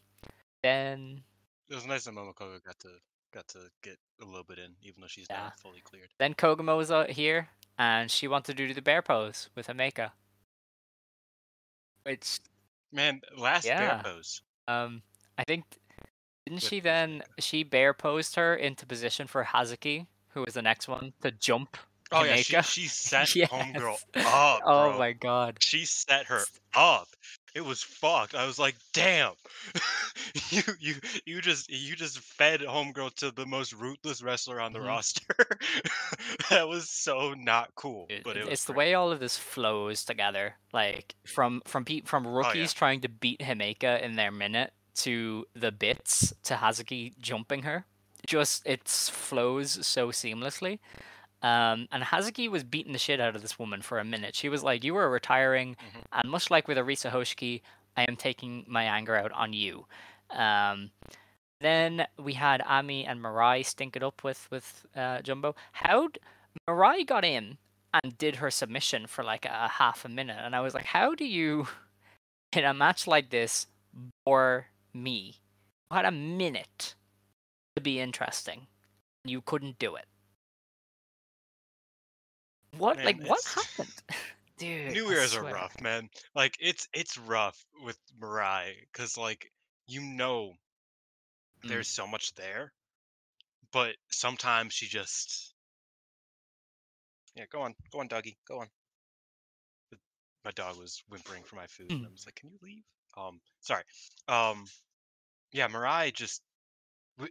then It was nice that Momoko got to get a little bit in, even though she's yeah, not fully cleared. then Koguma was out here, and she wanted to do the bear pose with Himeka, which Man, last bear yeah, pose. I think didn't With she then Himeka. she bear posed her into position for Hazuki, who was the next one to jump Oh yeah, Himeka. she set homegirl Yes. up, Oh bro. my god. She set her up. It was fucked. I was like, damn. you you you just fed homegirl to the most ruthless wrestler on the Mhm. roster. That was so not cool, but it was It's the great. way all of this flows together, like from Oh yeah. rookies trying to beat Himeka in their minute to the bits to Hazuki jumping her. Just it flows so seamlessly. And Hazuki was beating the shit out of this woman for a minute. She was like, "You are retiring," hmm and much like with Arisa Hoshiki, I am taking my anger out on you. Um, then we had Ami and Mirai stink it up with Jumbo. How'd Mirai got in and did her submission for like a half a minute, and I was like, how do you in a match like this bore me? You had a minute to be interesting. You couldn't do it. What Man, what it's happened? Dude, New I Year's are swear. rough, man. Like it's rough with Mirai because like you know Mm. there's so much there, but sometimes she just yeah. Go on, doggy, go on. My dog was whimpering for my food, and I was like, "Can you leave?" Sorry. Um, yeah, Mirai just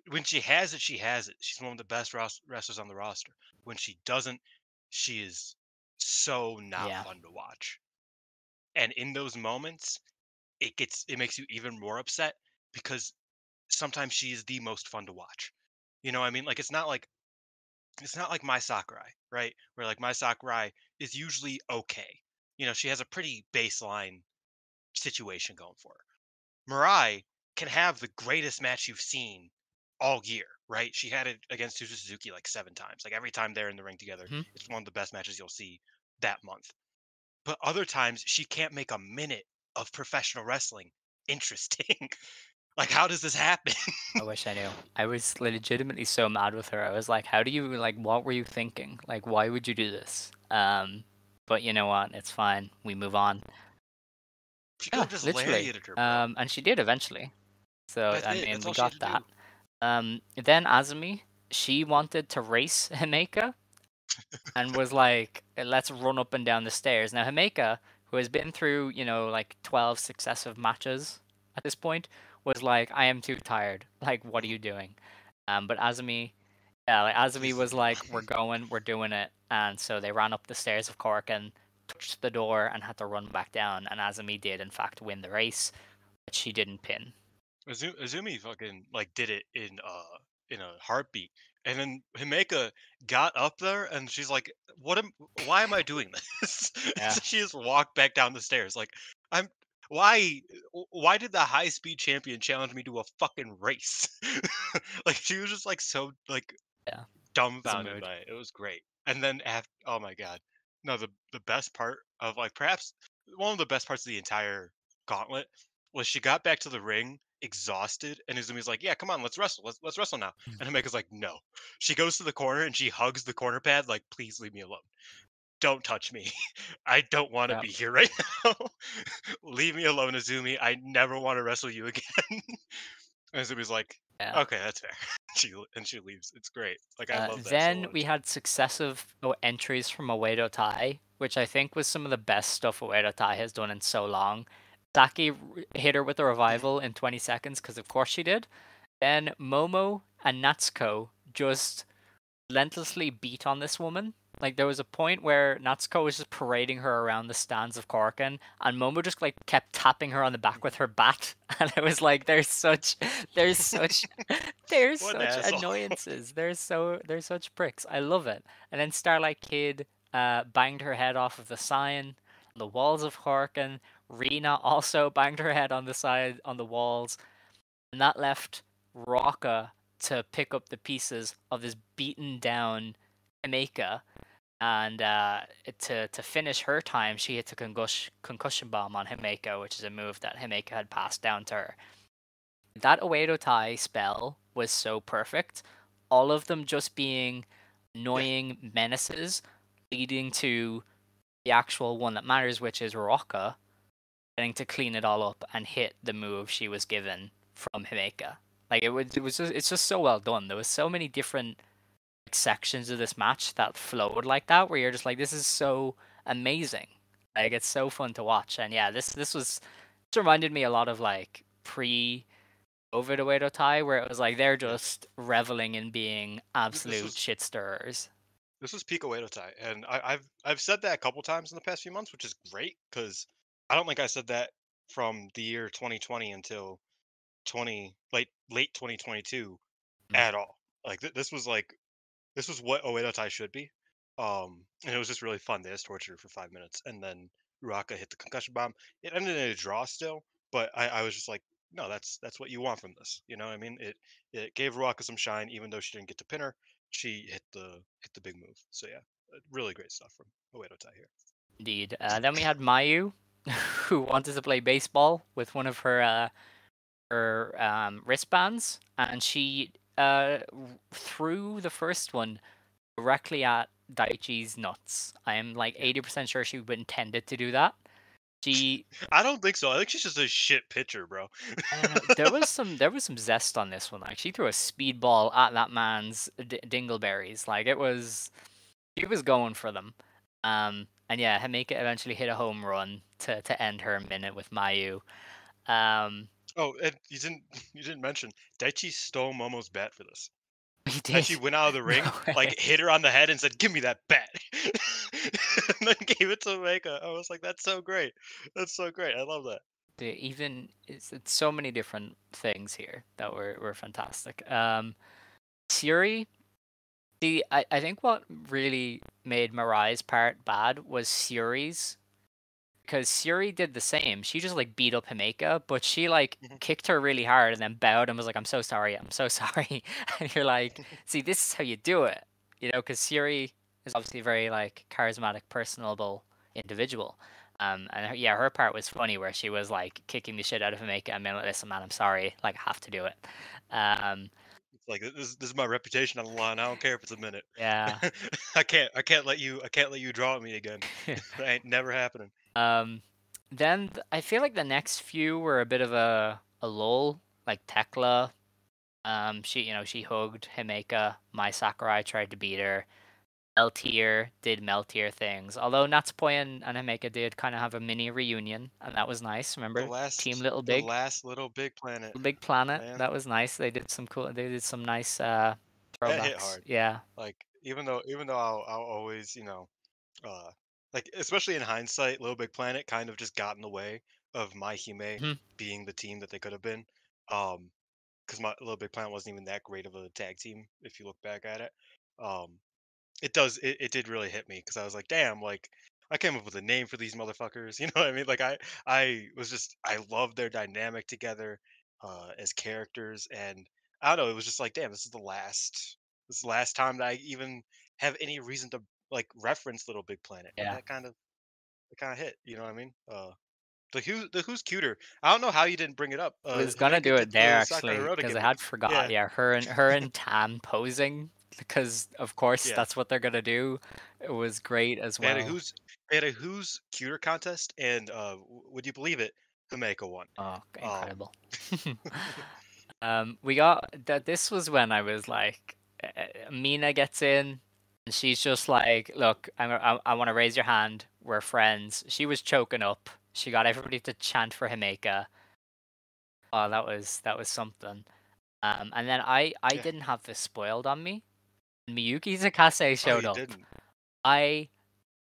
when she has it, she has it. She's one of the best wrestlers on the roster. When she doesn't, she is so not Yeah. fun to watch. And in those moments, it makes you even more upset because sometimes she is the most fun to watch. You know what I mean? Like it's not like my Sakurai, right? Where like my Sakurai is usually okay. You know, she has a pretty baseline situation going for her. Mirai can have the greatest match you've seen all year, right? She had it against Suzu Suzuki like 7 times. Like every time they're in the ring together, Mhm. it's one of the best matches you'll see that month. But other times she can't make a minute of professional wrestling interesting. Like how does this happen? I wish I knew. I was legitimately so mad with her. I was like, how do you like what were you thinking? Like why would you do this? But you know what? It's fine. We move on. She could Yeah, have just literally. lariated her, bro. And she did eventually. So That's I it. mean, That's we all she had got to that. do. Then Azumi, she wanted to race Himeka and was like, let's run up and down the stairs. Now Himeka, who has been through, like 12 successive matches at this point, was like, I am too tired. Like, what are Mhm. you doing? But Azumi, yeah, like Azumi Please was leave me alone. like, we're going, we're doing it. And so they ran up the stairs of Cork and touched the door and had to run back down. And Azumi did, in fact, win the race, but she didn't pin. Azumi fucking like did it in a heartbeat. And then Himeka got up there and she's like, why am I doing this? Yeah. So she just walked back down the stairs. Like, I'm why why did the high speed champion challenge me to a fucking race? Like she was just like so like Yeah. It was a dumbfounded mood. by it. It was great. And then after oh my god. No, the best part of like perhaps one of the best parts of the entire gauntlet was she got back to the ring exhausted, and Izumi's like, "Yeah, come on, let's wrestle. Let's wrestle now." And Himeka's like, "No." She goes to the corner and she hugs the corner pad like, "Please leave me alone. Don't touch me. I don't want to Yeah. be here right now. Leave me alone, Izumi. I never want to wrestle you again." And Izumi's like, Yeah. "Okay, that's fair." She leaves. It's great. Like I love that so Then we much. had successive entries from Oedo Tai, which I think was some of the best stuff Oedo Tai has done in so long. Saki hit her with a Mhm. revival in 20 seconds, because of course she did. Then Momo and Natsuko just relentlessly beat on this woman. Like there was a point where Natsuko was just parading her around the stands of Korken, and Momo just like kept tapping her on the back with her bat, and it was like there's such, there's What an such asshole. annoyances. There's such pricks. I love it. And then Starlight Kid banged her head off of the sign on the walls of Korken. Rina also banged her head on the side on the walls, and that left Rocka to pick up the pieces of this beaten down Himeka, and to finish her time, she hit a concussion bomb on Himeka, which is a move that Himeka had passed down to her. That Oedo Tai spell was so perfect. All of them just being Yeah. annoying menaces, leading to the actual one that matters, which is Rocka getting to clean it all up and hit the move she was given from Himeka. Like it's just so well done. There was so many different like, sections of this match that flowed like that, where you're just like, this is so amazing. Like it's so fun to watch. And yeah, this reminded me a lot of like pre COVID Oedo Tai, where it was like they're Yes. just reveling in being This absolute was shit stirrers. peak Oedo Tai, and I've said that a couple times in the past few months, which is great because I don't think I said that from the year 2020 until late 2022 Mm. at all. Like this was what Oedo Tai should be. And it was just really fun. They just tortured her for 5 minutes, and then Uraka hit the concussion bomb. It ended in a draw still, but I was just like, no, that's what you want from this. You know what I mean? It gave Uraka some shine, even though she didn't get to pin her. She hit the big move. So yeah, really great stuff from Oedo Tai here. Indeed. Then we had Mayu, who wanted to play baseball with one of her wristbands, and she threw the first one directly at Daichi's nuts. I am like Yeah. 80% sure she intended to do that. She I don't think so. I think she's just a shit pitcher, bro. I don't know. There was some zest on this one. Like she threw a speedball at that man's dingleberries. Like it was, she was going for them. And yeah, Himeka eventually hit a home run to end her minute with Mayu. Um, Oh, and you didn't mention Daichi stole Momo's bat for this. he did. Daichi went out of the No ring, way. like hit her on the head and said, "Give me that bat," and then gave it to Meika. I was like, "That's so great. That's so great. I love that." Even it's so many different things here that were fantastic. Siri, I think what really made Mirai's part bad was Siri's, because Siri did the same. She just like beat up Himeka, but she like Mhm. kicked her really hard and then bowed and was like, "I'm so sorry, I'm so sorry." And you're like, "See, this is how you do it," because Siri is obviously a very like charismatic, personable individual. And yeah, her part was funny where she was like kicking the shit out of Himeka and being like, "Listen, man, I'm sorry, like I have to do it." Um, It's like this is my reputation on the line. I don't care if it's a minute. yeah. I can't let you draw at me again. That ain't never happening. Um, then I feel like the next few were a bit of a lull. Like Tekla, she hugged Himeka. Mai Sakurai tried to beat her. Meltier did Meltier things. Although Natsupoi and Himeka did kind of have a mini reunion, and that was nice. Remember, Team Little The Big, last little big planet, Big Planet. man. That was nice. They did some cool. They did some nice That hit throwbacks. hard. Yeah. Like even though I'll always uh like especially in hindsight, Little Big Planet kind of just got in the way of My Hime Mhm. being the team that they could have been. Because my Little Big Planet wasn't even that great of a tag team if you look back at it. Um, it did really hit me because I was like, damn, like I came up with a name for these motherfuckers. You know what I mean? Like I was just I loved their dynamic together as characters, and I don't know, it was just like, damn, this is the last time that I even have any reason to like reference Little Big Planet. Yeah. That kind of hit. You know what I mean? The who's cuter? I don't know how you didn't bring it up. I was gonna Himeka do it did there the Sakura actually Rota because I gimmick. had forgot. Yeah, Yeah, her and Tam posing because of course yeah. that's what they're gonna do. It was great as They had a well. who's cuter contest, and would you believe it? Himeka won. Oh, Um, incredible. We got that. This was when I was like, Mina gets in, and she's just like, "Look, I want to raise your hand. We're friends." She was choking up. She got everybody to chant for Himeka. Oh, that was something. And then I yeah. didn't have this spoiled on me. Miyuki Zakase Oh, showed you up. didn't. I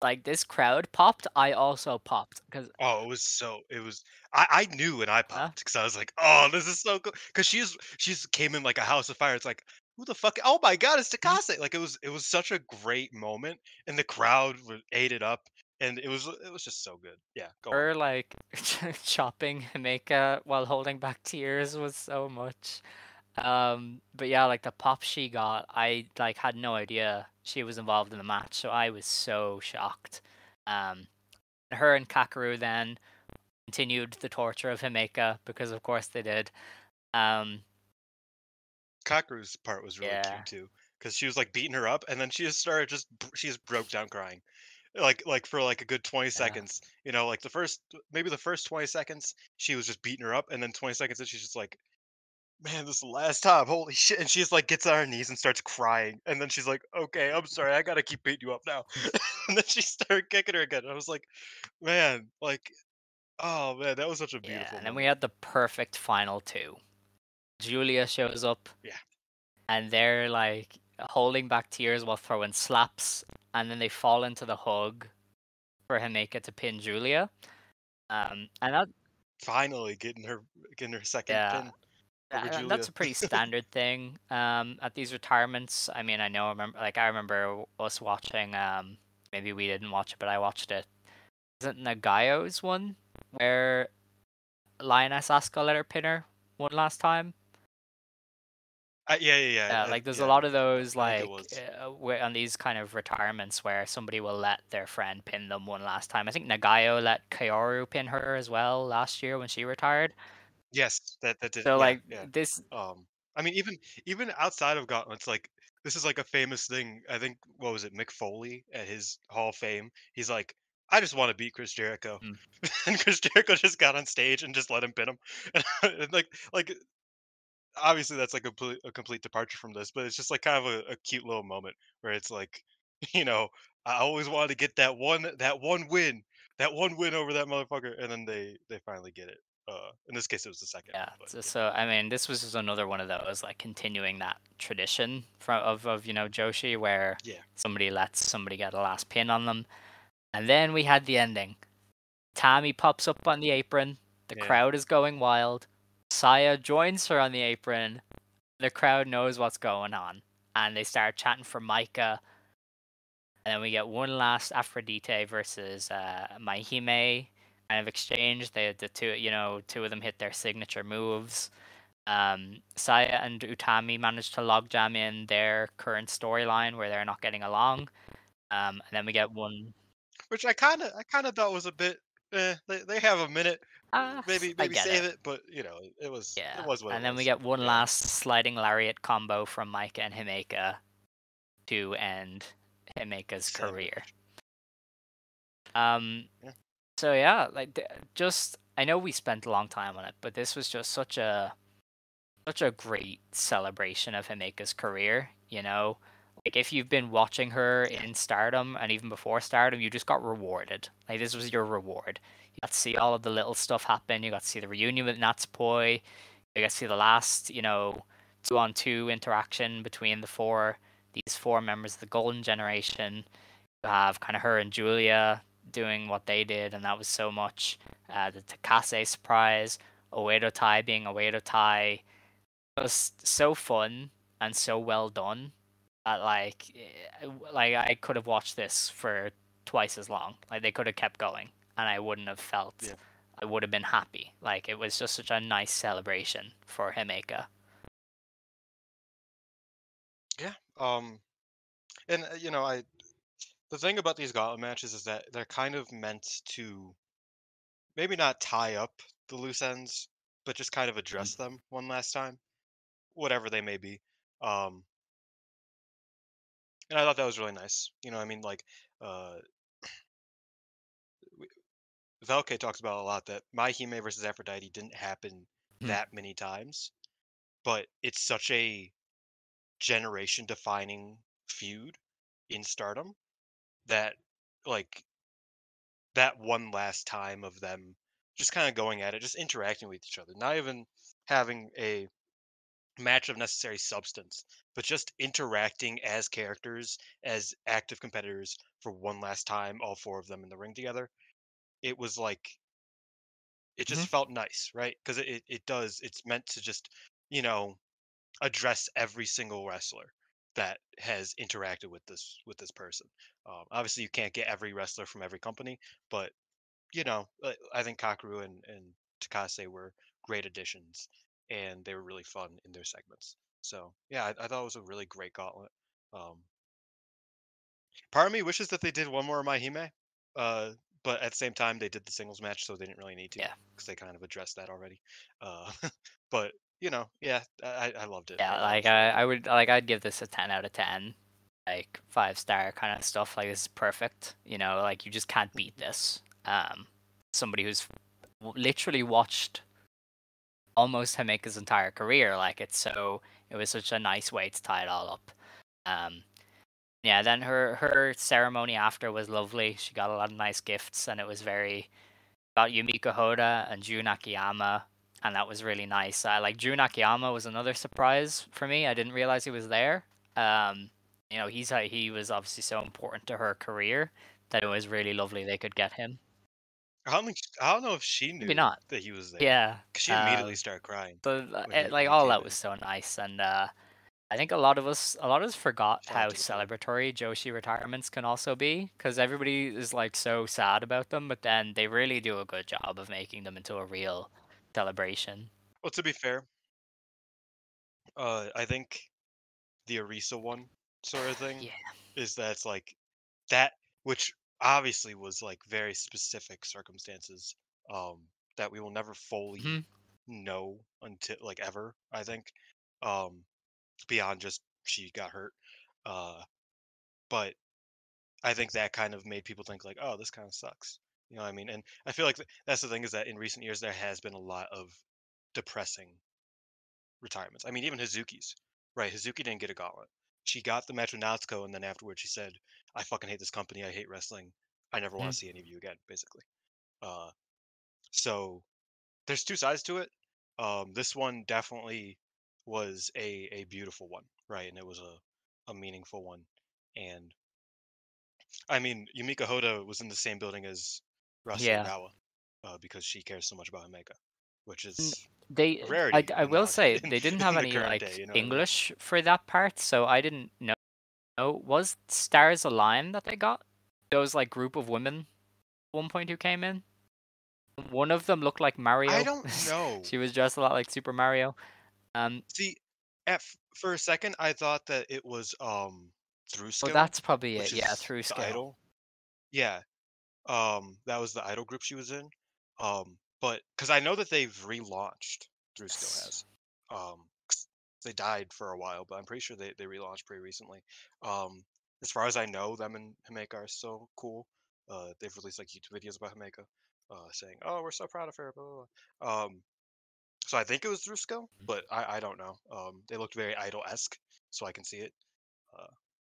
like this crowd popped. I also popped because Oh, it was so. It was. I knew when I uh, popped because I was like, "Oh, this is so cool." Because she's came in like a house of fire. It's like, who the fuck? Oh my god, it's mhm, Takase! Like it was such a great moment, and the crowd ate it up, and it was just so good. Yeah, go on. her like chopping Himeka while holding back tears was so much. But yeah, like the pop she got, I like had no idea she was involved in the match, so I was so shocked. Um, her and Kakeru then continued the torture of Himeka because of course they did. Um, Kakuru's part was really yeah, cute too, because she was like beating her up, and then she just started she just broke down crying, like for like a good 20 yeah. seconds. Like maybe the first 20 seconds she was just beating her up, and then 20 seconds and she's just like, man, this is the last time. Holy shit. And she just like gets on her knees and starts crying. And then she's like, okay, I'm sorry. I got to keep beating you up now. And then she started kicking her again. I was like, man, like, oh man, that was such a Yeah, beautiful and then we moment. had the perfect final two. Julia shows up, Yeah. and they're like holding back tears while throwing slaps, and then they fall into the hug for Himeka to pin Julia. And that, Finally getting her second yeah, pin over and that's Julia. a pretty standard thing. At these retirements. I mean, I remember us watching. Maybe we didn't watch it, but I watched it. Isn't Nagayo's one where Lioness Asuka let her pin her one last time? Yeah, yeah, Yeah, yeah. like there's a Yeah, lot of those I think it like was. where on these kind of retirements where somebody will let their friend pin them one last time. I think Nagayo let Kaoru pin her as well last year when she retired. Yes, that did. So Yeah, like yeah. this, I mean, even outside of Gauntlets, like this is like a famous thing. I think what was it, Mick Foley at his Hall of Fame? He's like, I just want to beat Chris Jericho, mm, and Chris Jericho just got on stage and just let him pin him. And like obviously that's like a complete departure from this, but it's just like kind of a cute little moment where it's like, you know, I always wanted to get that one win over that motherfucker, and then they finally get it. In this case, it was the second, yeah. but So, yeah, so I mean, this was just another one of those like continuing that tradition from of Joshi where yeah, somebody lets somebody get a last pin on them, and then we had the ending. Tammy pops up on the apron. The yeah. crowd is going wild. Saya joins her on the apron. The crowd knows what's going on, and they start chanting for Micah. And then we get one last Aphrodite versus Maihime kind of exchange. The two of them hit their signature moves. Saya and Utami managed to logjam in their current storyline where they're not getting along. And then we get one. Which I kind of thought was a bit. They have a minute, maybe I maybe get save it. it, but it Yeah. was what it And then we was. get one Yeah, last sliding lariat combo from Micah and Himeka to end Himeka's career. sandwich. Um, Yeah, so yeah, like just I know we spent a long time on it, but this was just such a great celebration of Himeka's career. Like if you've been watching her yeah, in Stardom and even before Stardom, you just got rewarded. Like this was your reward. You got to see all of the little stuff happen. You got to see the reunion with Natsupoi. You got to see the last, 2-on-2 interaction between these four members of the Golden Generation. You have kind of her and Julia doing what they did, and that was so much. The Takase surprise, Oedo Tai being Oedo Tai, was so fun and so well done that like I could have watched this for twice as long. Like they could have kept going, and I wouldn't have felt. yeah, I would have been happy. Like it was just such a nice celebration for Himeka. yeah. And I the thing about these gauntlet matches is that they're kind of meant to maybe not tie up the loose ends, but just kind of Mm. address them one last time, whatever they may be. Um, and I thought that was really nice. You know, I mean, like, uh, Velke talks about a lot that My Hime versus Aphrodite didn't happen Mhm. that many times, but it's such a generation defining feud in Stardom that, like, that one last time of them just kind of going at it, just interacting with each other, not even having a match of necessary substance, but just interacting as characters, as active competitors for one last time, all four of them in the ring together. It was like it just Mhm. felt nice, right? Because it does. It's meant to just you know address every single wrestler that has interacted with this person. Obviously, you can't get every wrestler from every company, but I think Kakeru and Takase were great additions, and they were really fun in their segments. So yeah, I thought it was a really great gauntlet. Um, Part of me wishes that they did one more Mahime, uh, but at the same time they did the singles match, so they didn't really need to Yeah. because they kind of addressed that already. Uh, but yeah, I loved it. I Yeah, thought it like was really I good. would like I'd give this a 10 out of 10. Like 5-star kind of stuff. Like this is perfect. You know, like you just can't beat this. Somebody who's literally watched almost Himeka's entire career. Like it was such a nice way to tie it all up. Um, yeah. Then her ceremony after was lovely. She got a lot of nice gifts, and it was very about Yumiko Hoda and Jun Akiyama, and that was really nice. Like Jun Akiyama was another surprise for me. I didn't realize he was there. You know, he was obviously so important to her career that it was really lovely they could get him. I don't know if she Maybe knew not. that he was there Yeah. because she immediately Um, started crying so when like he all came that was in. so nice, and I think a lot of us forgot Shout how out to the queen. celebratory Joshi retirements can also be, because everybody is like so sad about them, but then they really do a good job of making them into a real celebration. Well, to be fair, I think the Arisa one sort of thing Yeah. is that it's like that, which obviously was like very specific circumstances that we will never fully Mhm. know until like ever. I think um, beyond just she got hurt, uh, but I think that kind of made people think like, oh, this kind of sucks. You know what I mean? And I feel like that's the thing is that in recent years there has been a lot of depressing retirements. I mean, even Hazuki's, right? Hazuki didn't get a gauntlet. She got the match with Natsuko, and then afterwards she said, "I fucking hate this company. I hate wrestling. I never want Mhm. to see any of you again." Basically, uh, so there's two sides to it. This one definitely was a beautiful one, right? And it was a meaningful one. And I mean, Yumika Hoda was in the same building as Rasu Yeah. Ogawa because she cares so much about Himeka, which N- is a They, rarity I in will say in, they didn't have in the any current day. like You know what I mean? English for that part, so I didn't know. Was Stars Align that they got? Those like group of women at one point who came in. One of them looked like I Mario. don't know. She was dressed a lot like Super Mario. See, for a second, I thought that it was through Oh, skill, that's probably it. which Yeah, is through the skill. idol. Yeah, that was the idol group she was in. But because I know that they've relaunched, through skill Yes. has, 'cause they died for a while, but I'm pretty sure they relaunched pretty recently. As far as I know, them and Himeka are so cool. They've released like YouTube videos about Himeka, saying, "Oh, we're so proud of her." Blah, blah, blah. So I think it was through skill, but I don't know. They looked very idol-esque, so I can see it. Uh,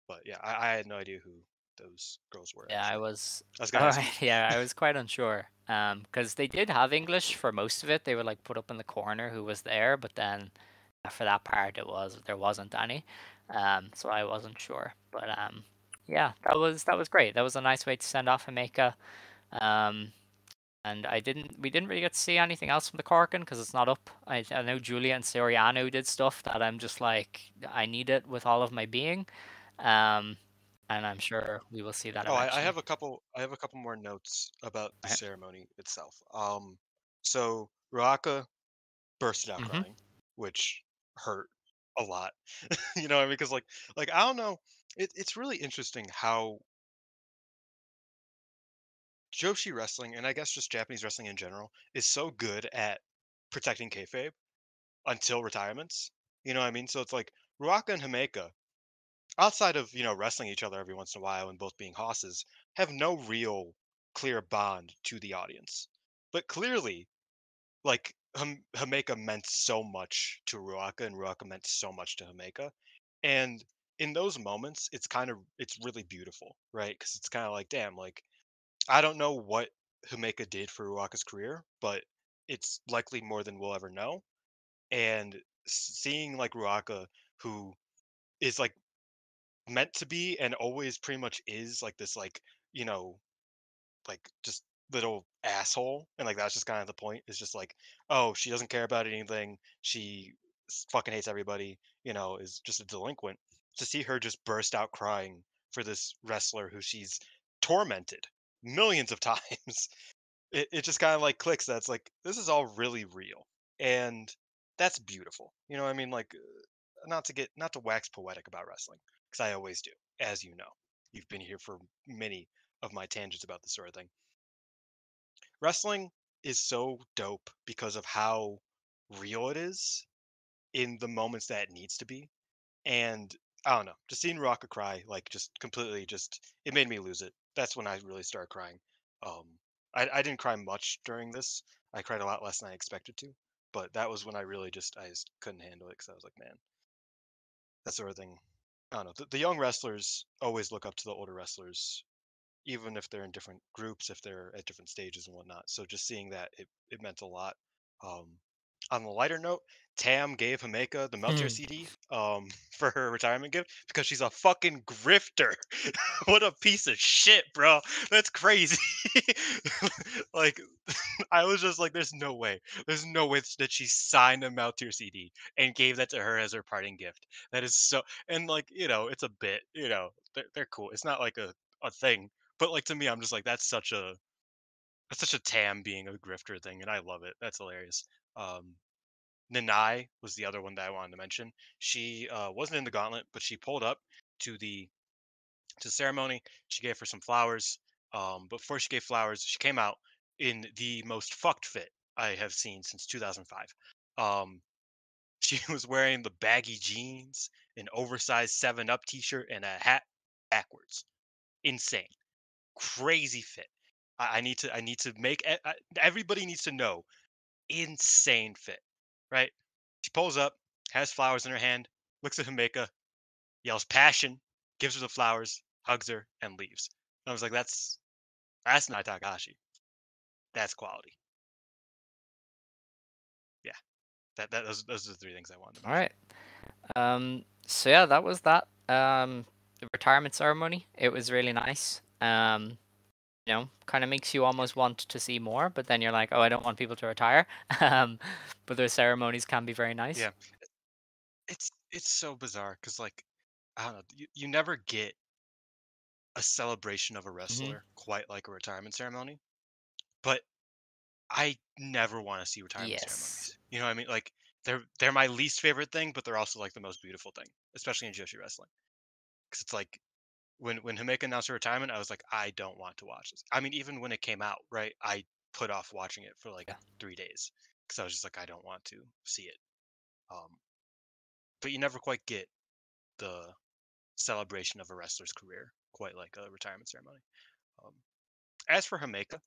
but yeah, I had no idea who those girls were Yeah, I actually. was. I was gonna All ask right, you. yeah, I was quite unsure. Because they did have English for most of it. They would like put up in the corner who was there, but then for that part, there wasn't any. So I wasn't sure. But yeah, that was great. That was a nice way to send off Hameka. Um, and we didn't really get to see anything else from the Corkin because it's not up. I know Julia and Soriano did stuff that I'm just like I need it with all of my being. Um, and I'm sure we will see that Oh, I eventually. have a couple. I have a couple more notes about the Right. ceremony itself. So Ruaka bursted out Mhm. crying, which hurt a lot. You know what I mean? Because like I don't know. It's really interesting how Joshi wrestling, and I guess just Japanese wrestling in general, is so good at protecting kayfabe until retirements. You know what I mean? So it's like Ruaka and Himeka, outside of wrestling each other every once in a while and both being hosses, have no real clear bond to the audience. But clearly, like Himeka meant so much to Ruaka, and Ruaka meant so much to Himeka, and in those moments, it's really beautiful, right? Because it's kind of like, damn, like I don't know what Himeka did for Ruaka's career, but it's likely more than we'll ever know. And seeing like Ruaka, who is like meant to be and always pretty much is like this, like you know like just little asshole, and like that's just kind of the point, is just like, oh, she doesn't care about anything, she fucking hates everybody, is just a delinquent. To see her just burst out crying for this wrestler who she's tormented millions of times, it just kind of like clicks. That's like, this is all really real, and that's beautiful. You know what I mean? Like, not to wax poetic about wrestling, because I always do, as you know. You've been here for many of my tangents about this sort of thing. Wrestling is so dope because of how real it is in the moments that it needs to be. And I don't know, just seeing Rocka cry, like just completely, just it made me lose it. That's when I really started crying. Um, I didn't cry much during this. I cried a lot less than I expected to, but that was when I just couldn't handle it, because I was like, man, that sort of thing. I don't know. The young wrestlers always look up to the older wrestlers, even if they're in different groups, if they're at different stages and whatnot. So just seeing that, it meant a lot. Um, on the lighter note, Tam gave Himeka the Meltier CD for her retirement gift because she's a fucking grifter. What a piece of shit, bro. That's crazy. Like, I was just like, there's no way. There's no way that she signed a Meltier CD and gave that to her as her parting gift. That is so, and like, it's a bit, they're cool. It's not like a thing, but like to me, I'm just like, that's such a Tam being a grifter thing, and I love it. That's hilarious. Um, Nanai was the other one that I wanted to mention. She wasn't in the gauntlet, but she pulled up to the ceremony. She gave her some flowers. But before she gave flowers, she came out in the most fucked fit I have seen since 2005. Um, she was wearing the baggy jeans, an oversized Seven Up T-shirt, and a hat backwards. Insane, crazy fit. I need to make everybody needs to know, insane fit, right? She pulls up, has flowers in her hand, looks at Himeka, yells passion, gives her the flowers, hugs her, and leaves. And I was like, that's not Takahashi. That's quality. Yeah, those are the three things I wanted to All mention. right. So yeah, that was that. The retirement ceremony. It was really nice. Kind of makes you almost want to see more, but then you're like, oh, I don't want people to retire. Um, but their ceremonies can be very nice. Yeah, it's so bizarre because, like, I don't know, you never get a celebration of a Hmm. wrestler quite like a retirement ceremony, but I never want to see retirement Yes. ceremonies. You know what I mean? Like, they're my least favorite thing, but they're also like the most beautiful thing, especially in Joshi wrestling. Because it's like, when Himeka announced her retirement, I was like, I don't want to watch this. I mean, even when it came out, right? I put off watching it for like Yeah. 3 days because I was just like, I don't want to see it. Um, but you never quite get the celebration of a wrestler's career quite like a retirement ceremony. Um, as for Himeka,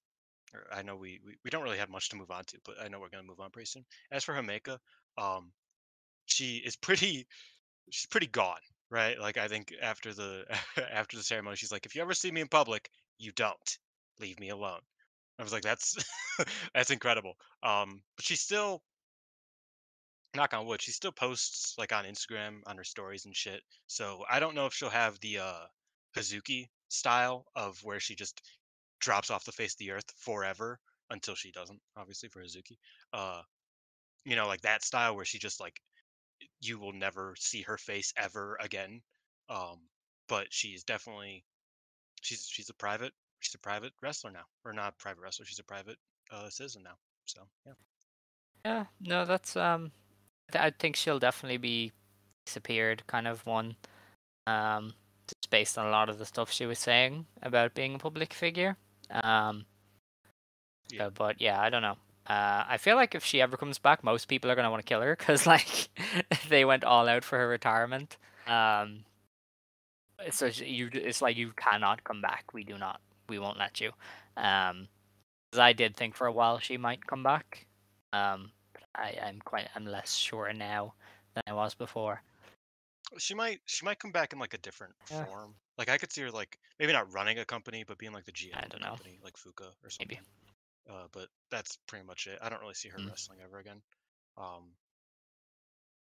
I know we don't really have much to move on to, but I know we're going to move on pretty soon. As for Himeka, um, she is pretty she's pretty gone, right? Like, I think after the after the ceremony, she's like, if you ever see me in public, you don't leave me alone. I was like, that's that's incredible. But she's still, knock on wood, she still posts like on Instagram on her stories and shit. So I don't know if she'll have the Hazuki style of where she just drops off the face of the earth forever until she doesn't, obviously, for Hazuki. Uh, like that style where she just like, you will never see her face ever again. Um, but she's definitely, she's a private wrestler now, or not a private wrestler. She's a private citizen now. So yeah, Yeah. No, that's I think she'll definitely be disappeared kind of one. Just based on a lot of the stuff she was saying about being a public figure. Um, Yeah. But yeah, I don't know. I feel like if she ever comes back, most people are gonna want to kill her because like they went all out for her retirement. So it's like you cannot come back. We won't let you. 'Cause I did think for a while she might come back. But I'm less sure now than I was before. She might come back in like a different Yeah, form. Like I could see her like maybe not running a company, but being like the GM I of a don't know. company, like Fuka or Maybe. something. But that's pretty much it. I don't really see her Mm. wrestling ever again. Um,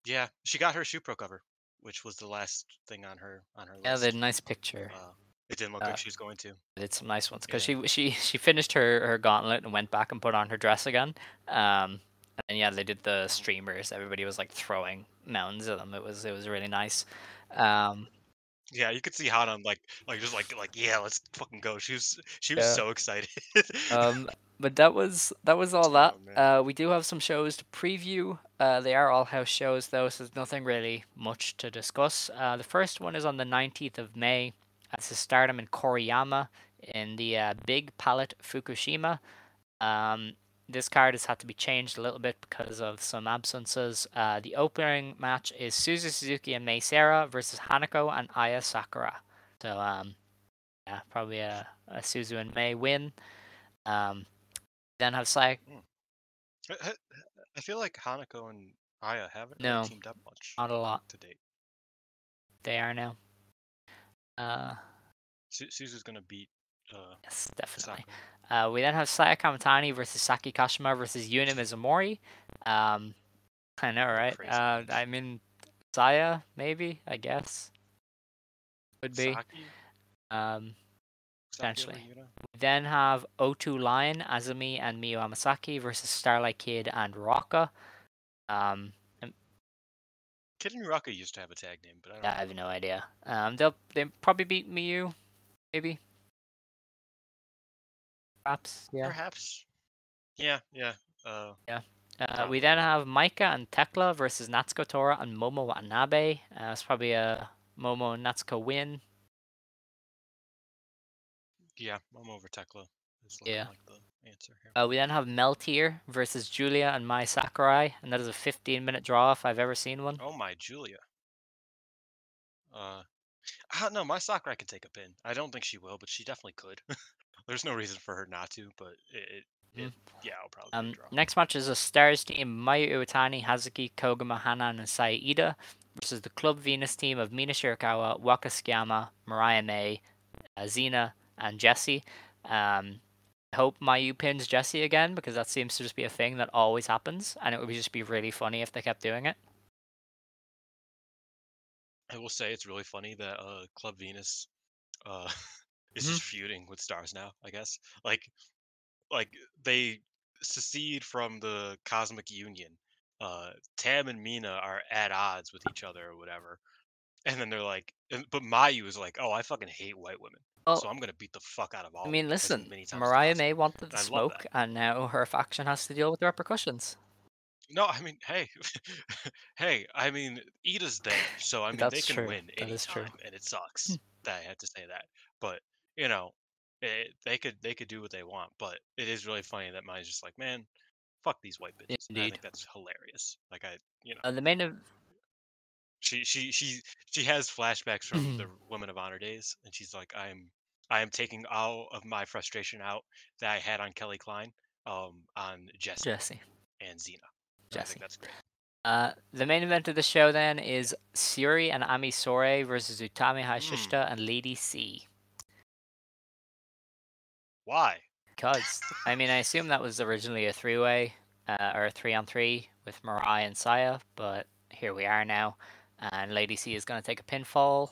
yeah, she got her Shoe Pro cover, which was the last thing on her Yeah, they had list. a nice picture. Uh, it didn't look Uh, like she was going to. did some nice ones because Yeah. she finished her gauntlet and went back and put on her dress again. And yeah, they did the Mhm. streamers. Everybody was like throwing mountains at them. It was really nice. Um, Yeah, you could see Hana like just like yeah, let's fucking go. She was yeah. so excited. But that was all that. Oh man. We do have some shows to preview. They are all house shows though, so there's nothing really much to discuss. The first one is on the 19th of May. This is Stardom in Koriyama in the Big Palette Fukushima. Um, this card has had to be changed a little bit because of some absences. The opening match is Suzu Suzuki and Mei Seira versus Hanako and Aya Sakura. So yeah, probably a Suzu and Mei win. Um, then have Sai. Mm. I, I feel like Hanako and Aya haven't really No, teamed up much not a lot. to date. They are now. Uh, Suzu's gonna beat yes, definitely. Sakura. We then have Saya Kamatani versus Saki Kashima versus Yuna Mizumori. Um, I know, What a right? crazy match. I mean, Saya, maybe, I guess, could be. Saki? Um, Saki over potentially. Yuna? We then have O2 Lion, Azumi, and Miyu Amasaki versus Starlight Kid and Rocka. And Kid and Uraka used to have a tag name, but I yeah, don't I have remember. no idea. They probably beat Miyu, maybe, perhaps, yeah. Perhaps. Yeah. Uh, Yeah. We then Probably. have Maika and Tekla versus Natsuko Tora and Momo Watanabe. It's probably a Momo and Natsuko win. Yeah, I'm over Tekla. Is looking Yeah. like the answer here. We then have Meltier versus Julia and Mai Sakurai, and that is a 15-minute draw if I've ever seen one. Oh my Julia. Uh, I don't know. My Sakurai can take a pin. I don't think she will, but she definitely could. There's no reason for her not to, but Mhm. yeah, it'll probably be a draw. Next match is a Stars team: Mayu Iwatani, Hazuki, Koguma, Hanan, and Saida versus the Club Venus team of Mina Shirakawa, Waka Tsukiyama, Mariah May, Xena, and Jesse. I hope Mayu pins Jesse again because that seems to just be a thing that always happens, and it would just be really funny if they kept doing it. I will say it's really funny that Club Venus uh is Hmm. just feuding with Stars now, I guess. Like they secede from the Cosmic Union. Tam and Mina are at odds with each other or whatever. And then they're like, but Mayu is like, oh, I fucking hate white women. Well, So I'm gonna beat the fuck out of I all of mean, them as listen, many times as Mariah possible. May wanted the And I love that. smoke, and now her faction has to deal with the repercussions. No, I mean, hey, hey, I mean, Ida's there, so I mean, they That's can true. win That is true. anytime, and it sucks that I have to say that. But you know, they could do what they want. But it is really funny that mine's just like, man, fuck these white bitches. And I Indeed. think that's hilarious. Like The main of she has flashbacks from the Women of Honor days, and she's like, I am taking all of my frustration out that I had on Kelly Klein, on Jesse Jesse. and Xena. And I think Jesse. that's great. The main event of the show then is Suri and Ami Sore versus Utami Hmm. Hayashishita and Lady C. Why? Because, I mean, I assume that was originally a three-way, or a three-on-three with Mirai and Saya, but here we are now, and Lady C is going to take a pinfall.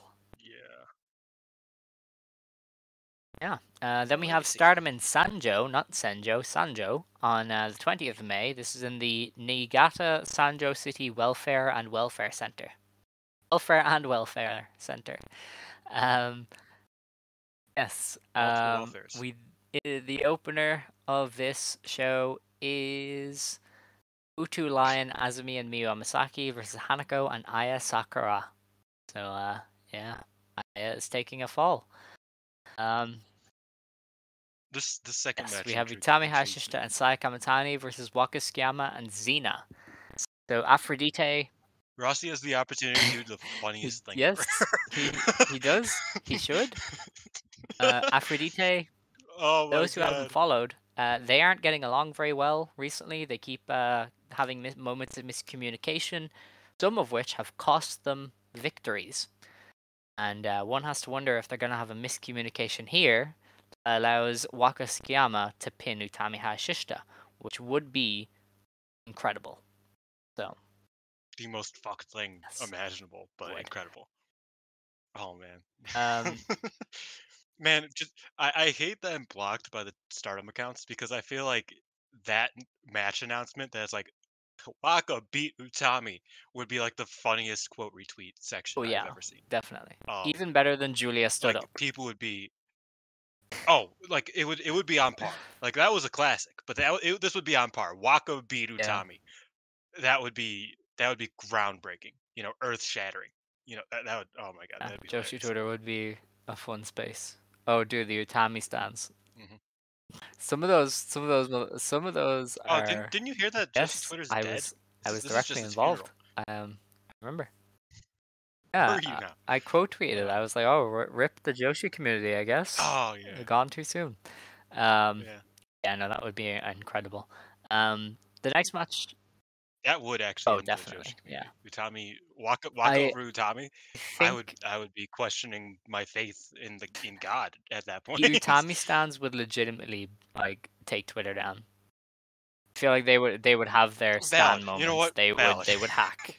Yeah. Yeah. Then we have Legacy. Stardom in Sanjo, not Senjo, Sanjo, on the 20th of May. This is in the Niigata Sanjo City Welfare and Welfare Center. Welfare and Welfare Center. Um, yes. Multiple welfares. The opener of this show is Utu Lion, Azumi, and Miyu Amasaki versus Hanako and Aya Sakura. So, yeah, Aya is taking a fall. Um, This second Yes, match we have Utami intrigues Hayashishita me. and Saya Kamatani versus Waka Tsukiyama and Xena. So Aphrodite, Rossi has the opportunity to do the funniest thing ever. yes, he does. He should. Aphrodite, Oh my those who haven't god. followed, they aren't getting along very well recently. They keep having moments of miscommunication, some of which have cost them victories. And one has to wonder if they're going to have a miscommunication here that allows Waka Tsukiyama to pin Utami Hayashishita, which would be incredible. So, The most fucked thing yes, imaginable, but would. incredible. Oh man. Um, Man, just I hate that I'm blocked by the Stardom accounts because I feel like that match announcement that's like Waka beat Utami would be like the funniest quote retweet section oh I've yeah, ever seen. definitely. Um, Even better than Julia stood like up. people would be like it would be on par. Like that was a classic, but this would be on par. Waka beat Yeah, Utami. That would be groundbreaking. Earth shattering. That would, oh my god, yeah. that'd be Joshi hilarious. Twitter would be a fun space. Oh, dude, the Utami stands. Hmm. Some of those Oh, are. didn't you hear that Joshi Yes, Twitter's I dead? was I This is was this is directly just his involved. funeral. I remember. Where Yeah, are you now? I quote tweeted. Uh, I was like, "Oh, rip the Joshi community, I guess. oh yeah, Gone too soon." Um, yeah. yeah, no, that would be incredible. The next match. That would actually Oh, end the Joshi definitely. Yeah, community. Utami Waka I over Utami. I would think I would be questioning my faith in God at that the point. Utami stands would legitimately like take Twitter down. I feel like they would have their Valid. stand You know moments. what? Valid. They would hack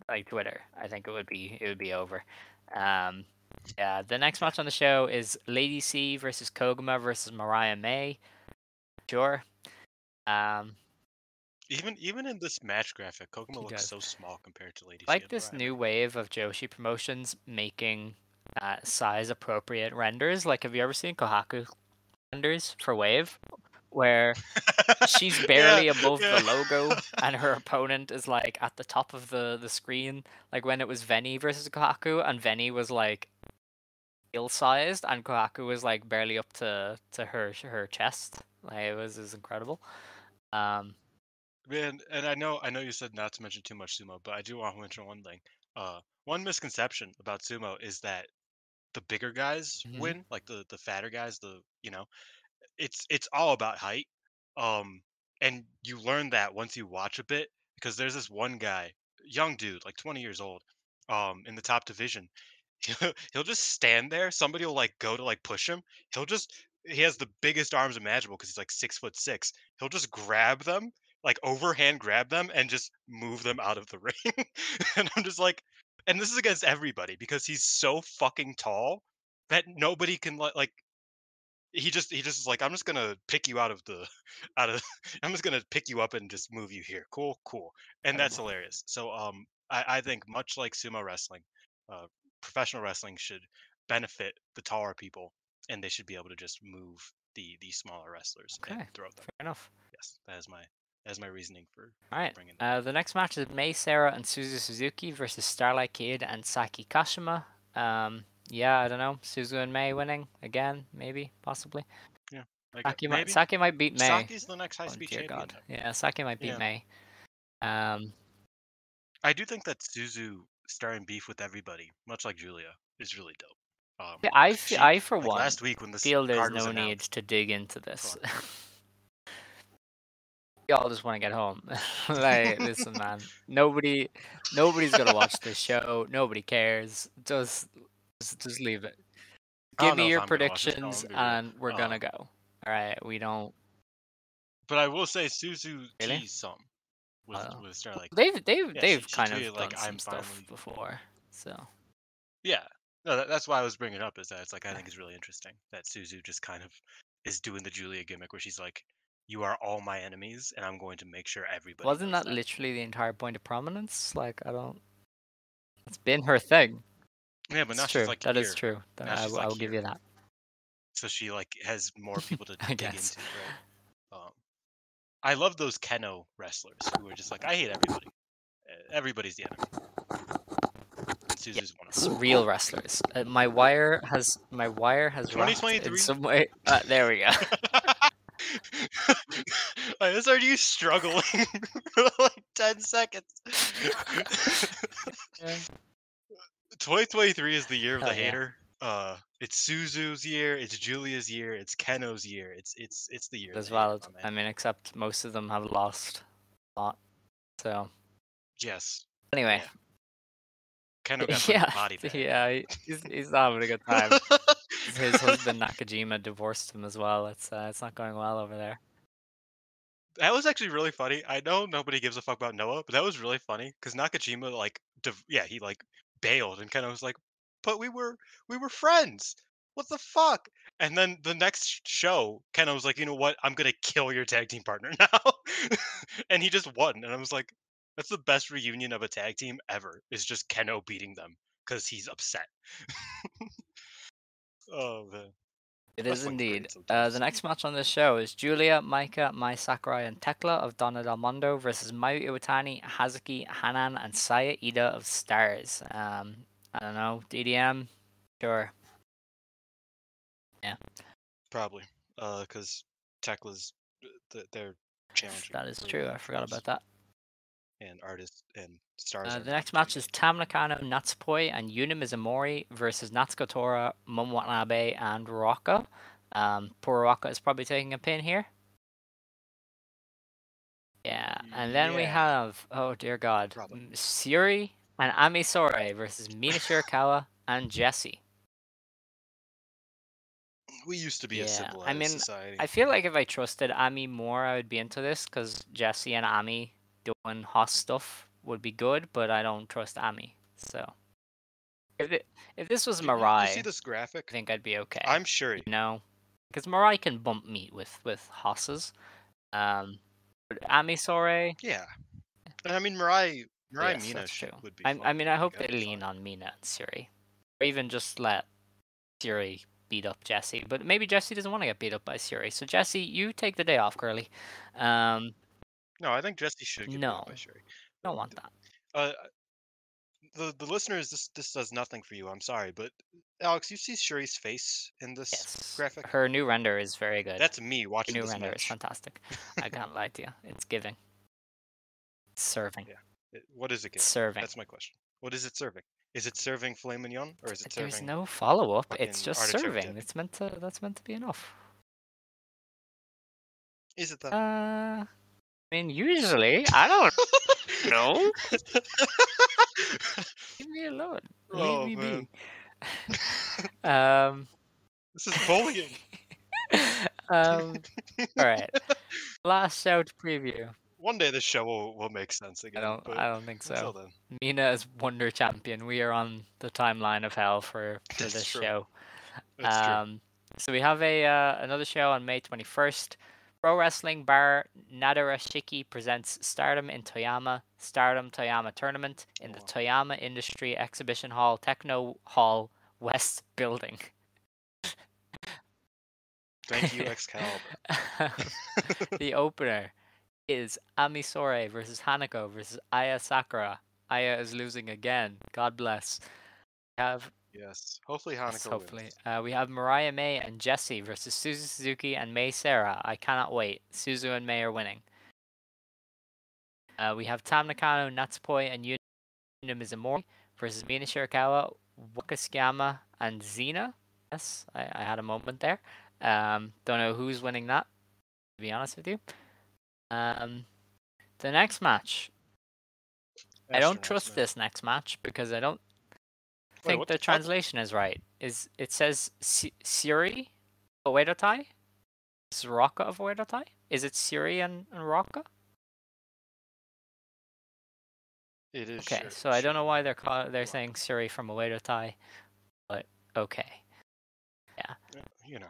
like Twitter. I think it would be over. Um, yeah, the next Yeah. match on the show is Lady C versus Koguma versus Mariah May. Sure. Um, Even in this match graphic, Koguma he looks does. so small compared to Lady C Like and this Mariah May. new wave of Joshi promotions making size appropriate renders. Like, have you ever seen Kohaku renders for Wave, where she's Yeah, barely above the yeah. logo and her opponent is like at the top of the screen, like when it was Veni versus Kohaku and Veni was like ill sized and Kohaku was like barely up to her chest. Like it was incredible. Um, Man, and I know you said not to mention too much sumo, but I do want to mention one thing. One misconception about sumo is that the bigger guys mhm. win, like the fatter guys, it's all about height. Um, and you learn that once you watch a bit because there's this one guy, young dude, like 20 years old, in the top division. He'll just stand there. Somebody will like go to like push him. He has the biggest arms imaginable because he's like 6'6". He'll just grab them, like overhand grab them, and just move them out of the ring. And I'm just like, and this is against everybody because he's so fucking tall that nobody can like he just is like, I'm just gonna pick you out of the out of I'm just gonna pick you up and just move you here. Cool, cool. And that's Incredible. hilarious. So I think much like sumo wrestling, uh professional wrestling should benefit the taller people and they should be able to just move the smaller wrestlers and Okay, throw them. fair enough. Yes, that is my reasoning for All right. bringing that up. The next match is Mei Sarah and Suzu Suzuki versus Starlight Kid and Saki Kashima. Yeah, I don't know. Suzu and Mei winning again, maybe, possibly. Yeah. Maybe Saki might beat Mei. Saki's the next high Oh speed dear champion God. though. Yeah, Saki might beat Yeah. Mei. Um, I do think that Suzu starting beef with everybody, much like Julia, is really dope. yeah, She I for like one last week when this feel there's card was no need announced. to dig into Go this. on. We all just want to get home. Like, listen, man. Nobody's gonna watch this show. Nobody cares. Just leave it. I Give don't know me if your I'm gonna watch this show. I'm predictions, gonna be real. and we're gonna go. All right, we don't But I will say Suzu really. teased some Uh, with Starlight Kid. they've Yeah, she they've she kind of tweeted like done I'm some stuff finally before, so yeah. No, that's why I was bringing it up is that it's like I think it's really interesting that Suzu just kind of is doing the Julia gimmick where she's like, "You are all my enemies, and I'm going to make sure everybody wasn't knows that that." literally the entire point of prominence? Like, I don't. It's been her thing. Yeah, but It's now she's true. like That is here. true. Now she's I like will give here. you that. So she like has more people to I dig guess. into, right? I love those Keno wrestlers who are just like, I hate everybody. Everybody's the enemy. Suzu's one of It's them. real wrestlers. My wire has wrapped in 2023? some way. There we go. I just heard you struggling for like 10 seconds. Yeah. 2023 is the year of the Hell yeah. hater. It's Suzu's year, it's Julia's year, it's Keno's year. It's the year of That's the hater, valid. my I man. mean, except most of them have lost a lot. So Yes. anyway, Yeah. Keno got put in yeah, a body bag. yeah, he's not having a good time. His husband Nakajima divorced him as well. It's not going well over there. That was actually really funny. I know nobody gives a fuck about Noah, but that was really funny because Nakajima like he like bailed and kind of was like, "But we were friends. What the fuck?" And then the next show, Keno was like, "You know what? I'm gonna kill your tag team partner now," and he just won. And I was like, "That's the best reunion of a tag team ever. Is just Keno beating them because he's upset." Oh man, It is wrestling's indeed. great sometimes. The next match on this show is Julia, Maika, Mai Sakurai, and Tekla of Donna Del Mondo versus Mayu Iwatani, Hazuki, Hanan, and Saya Ida of Stars. I don't know, DDM, sure. Yeah, Probably, because Tekla's they're challenging. that is for true. I forgot tropes. about that. And artists and stars. Are The not next match pretty is Tam Nakano, Natsupoi, and Yuna Mizumori versus Natsuko Tora, Momo Watanabe, and Rocca. Poor Rocca is probably taking a pin here. Yeah, and then we Yeah, have, oh dear God, probably. Suri and Ami Sore versus Mina Shirakawa and Jesse. We used to be a Yeah, civilized I mean, society. I feel like if I trusted Ami more, I would be into this because Jesse and Ami doing hot stuff would be good, but I don't trust Ami. So if this was You Mirai, see this I graphic? think I'd be okay. I'm Shuri. You know, because Mirai can bump meat with hosses. But Ami Sore, Yeah, and I mean Mirai yes, Mina that's true. would be. I mean, I hope I'd they be lean fine. on Mina and Suri, or even just let Suri beat up Jesse. But maybe Jesse doesn't want to get beat up by Suri. So Jesse, you take the day off, girly. No, I think Jesse should get beat No, up by Shuri. don't want that. Uh, the listeners, this does nothing for you. I'm sorry, but Alex, you see Shuri's face in this Yes, graphic? her new render is very good. That's me Her watching new this render is match. fantastic. I can't lie to you. It's giving. It's serving. Yeah. What is it It's giving? serving. That's my question. What is it serving? Is it serving filet mignon or is it There's serving no follow up. It's fucking just artichoke serving. dip? That's meant to be enough. Is it though? I mean, usually I don't know. Leave me alone. Leave Oh me man, be. Um. this is bullying. All right. Last show to preview. One day this show will make sense again, but I don't think until so. then, Mina is Wonder Champion. We are on the timeline of hell for that's this true. show. That's true. So we have another show on May 21st. Pro Wrestling Bar Nadarashiki presents Stardom in Toyama, Stardom Toyama Tournament in the Wow. Toyama Industry Exhibition Hall, Techno Hall West Building. Thank you, Excalibur. The opener is Ami Sore versus Hanako versus Aya Sakura. Aya is losing again. God bless. We have Yes. Hopefully yes, Hanako hopefully. wins. We have Mariah May and Jessie versus Suzu Suzuki and May Sarah. I cannot wait. Suzu and May are winning. We have Tam Nakano, Natsupoi, and Yuna Mizumori versus Mina Shirakawa, Wakasuyama, and Xena. Yes, I had a moment there. Don't know who's winning that, to be honest with you. The next match. I don't Astronauts, trust man. this next match because I don't Wait, think what the the fuck? translation is right. It says Siri Oedo Tai? Is Rocca of Oedo Tai? Is it Siri and Rocca? It is. Okay, Sure, so I don't know why they're Rocca. saying Siri from Oedo Tai, but okay. You know,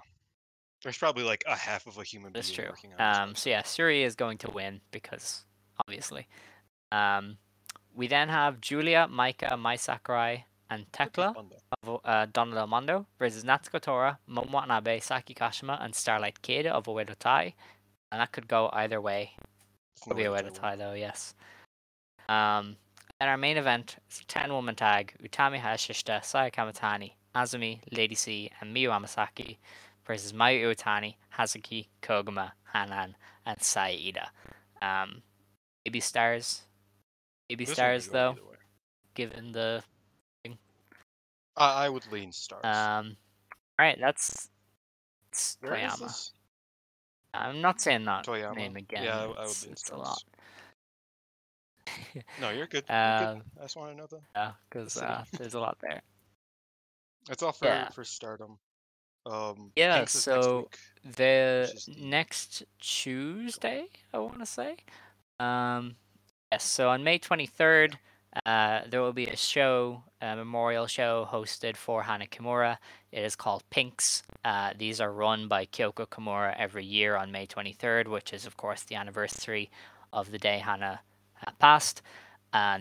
there's probably like a half of a human That's being true. working on this. So yeah, Suri is going to win because obviously. We then have Julia, Maika, Mai Sakurai, and Could be Tekla fun, though. of Donna Del Mondo versus Natsuko Tora, Momo Watanabe, Saki Kashima, and Starlight Kid of Oedo Tai. And that could go either way. There's no Probably way that I Oedo win. Tai though, yes. Then our main event is a 10-woman tag: Utami Hayashishita, Saya Kamitani, Azumi, Lady C, and Miyu Amasaki versus Mayu Iwatani, Hazuki, Koguma, Hanan, and Saida. Maybe stars. Maybe This one could stars go though, either way. given the thing. I would lean stars. All right, that's Where is Toyama. this? I'm not saying that Toyama? name again. Yeah, I would It's lean it's a lot. stars. No, you're good. You're good. Um, I just want to know the yeah, because city. there's a lot there. It's all Yeah. for Stardom. Yeah, Pinx is next so week, the which is the next Tuesday, I want to say. Yes, so on May 23rd, there will be a show, a memorial show hosted for Hana Kimura. It is called Pinx. These are run by Kyoko Kimura every year on May 23rd, which is, of course, the anniversary of the day Hana passed.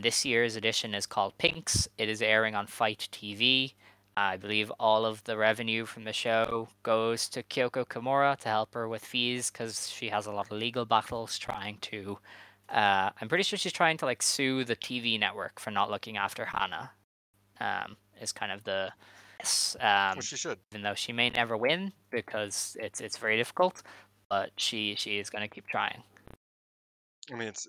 This year's edition is called Pinx. It is airing on Fight TV. I believe all of the revenue from the show goes to Kyoko Kimura to help her with fees because she has a lot of legal battles trying to. I'm pretty sure she's trying to like sue the TV network for not looking after Hana. Is kind of the yes. which she should. Even though she may never win because it's very difficult, but she is going to keep trying. I mean, it's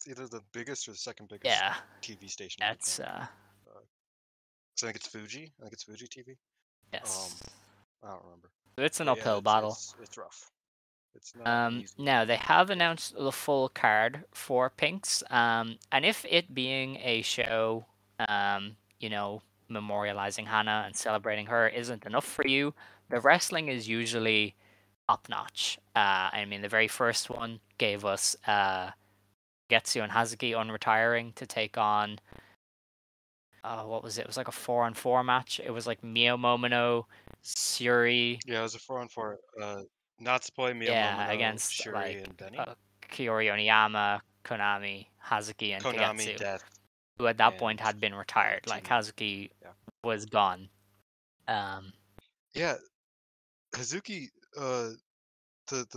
either the biggest or the second biggest Yeah, TV station in that's Japan. So I think it's Fuji. I think it's Fuji TV. yes. I don't remember. It's an But yeah, uphill battle. it's rough. It's not easy. Now they have announced the full card for Pinx. And if it being a show, you know, memorializing Hana and celebrating her isn't enough for you, the wrestling is usually top notch. I mean, the very first one gave us Getsu and Hazuki unretiring to take on. What was it? It was like a 4-on-4 match. It was like Mio Momono, Suri. Yeah, it was a 4-on-4. Natsupoi, Yeah, Miyamoto, against Shuri, like and Benny. Kiori Oniyama, Konami, Hazuki, and Konami, Kagetsu, Death, who at that and point had been retired. Like Team. Hazuki Yeah. was gone. Yeah, Hazuki. The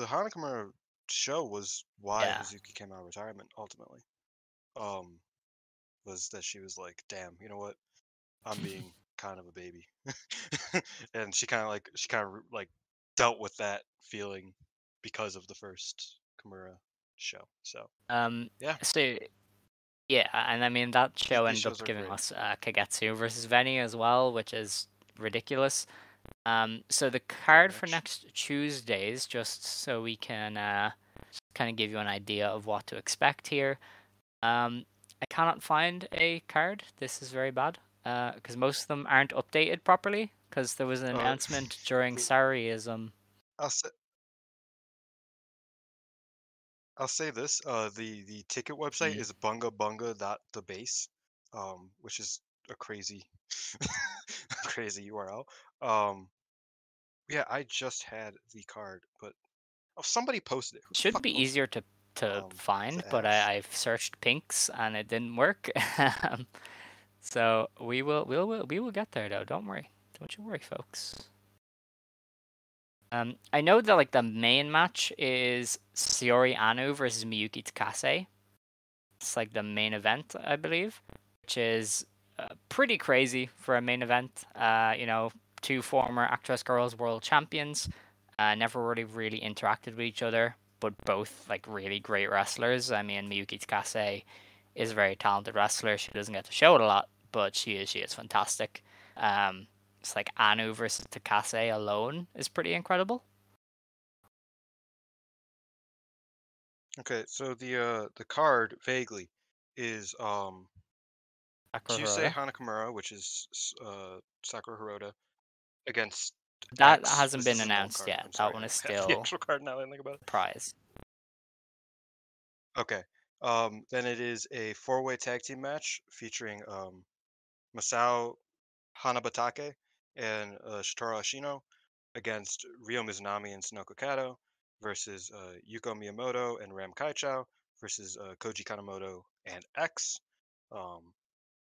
Hana Kimura show was why Yeah. Hazuki came out of retirement. Ultimately, was that she was like, "Damn, you know what? I'm being kind of a baby," and she kind of like dealt with that feeling because of the first Kimura show. So yeah, So yeah, and I mean that show these ended shows up are giving great. us Kagetsu versus Veni as well, which is ridiculous. So the card for match. next Tuesdays, just so we can kind of give you an idea of what to expect here. I cannot find a card. This is very bad because most of them aren't updated properly because there was an announcement during Sariism. I'll say this: the ticket website is bunga.thebase, which is a crazy, crazy URL. Yeah, I just had the card, but somebody posted it. Who the Should fuck be posted easier it? to find, To but ask. I've searched Pinx and it didn't work. So we will get there though. Don't worry. Don't you worry, folks. I know that like the main match is Shiori Anu versus Miyuki Takase. It's like the main event, I believe, which is pretty crazy for a main event. You know, two former Actress Girls World Champions, never really interacted with each other, but both like really great wrestlers. I mean, Miyuki Takase is a very talented wrestler. She doesn't get to show it a lot, but she is fantastic. It's like Anu versus Takase alone is pretty incredible. Okay, so the card vaguely is Sakura Kyusei Hirota. Hana Kimura, which is Sakura Hirota against That X. hasn't This been is an old announced card. yet. I'm That sorry, one I is don't have the still actual card now that I think about it. prize. Okay. Then it is a four-way tag team match featuring Masao Hanabatake and Shitaro Ashino against Ryo Mizunami and Sonoko Kato versus Yuko Miyamoto and Ram Kaichou versus Koji Kanemoto and X. Um,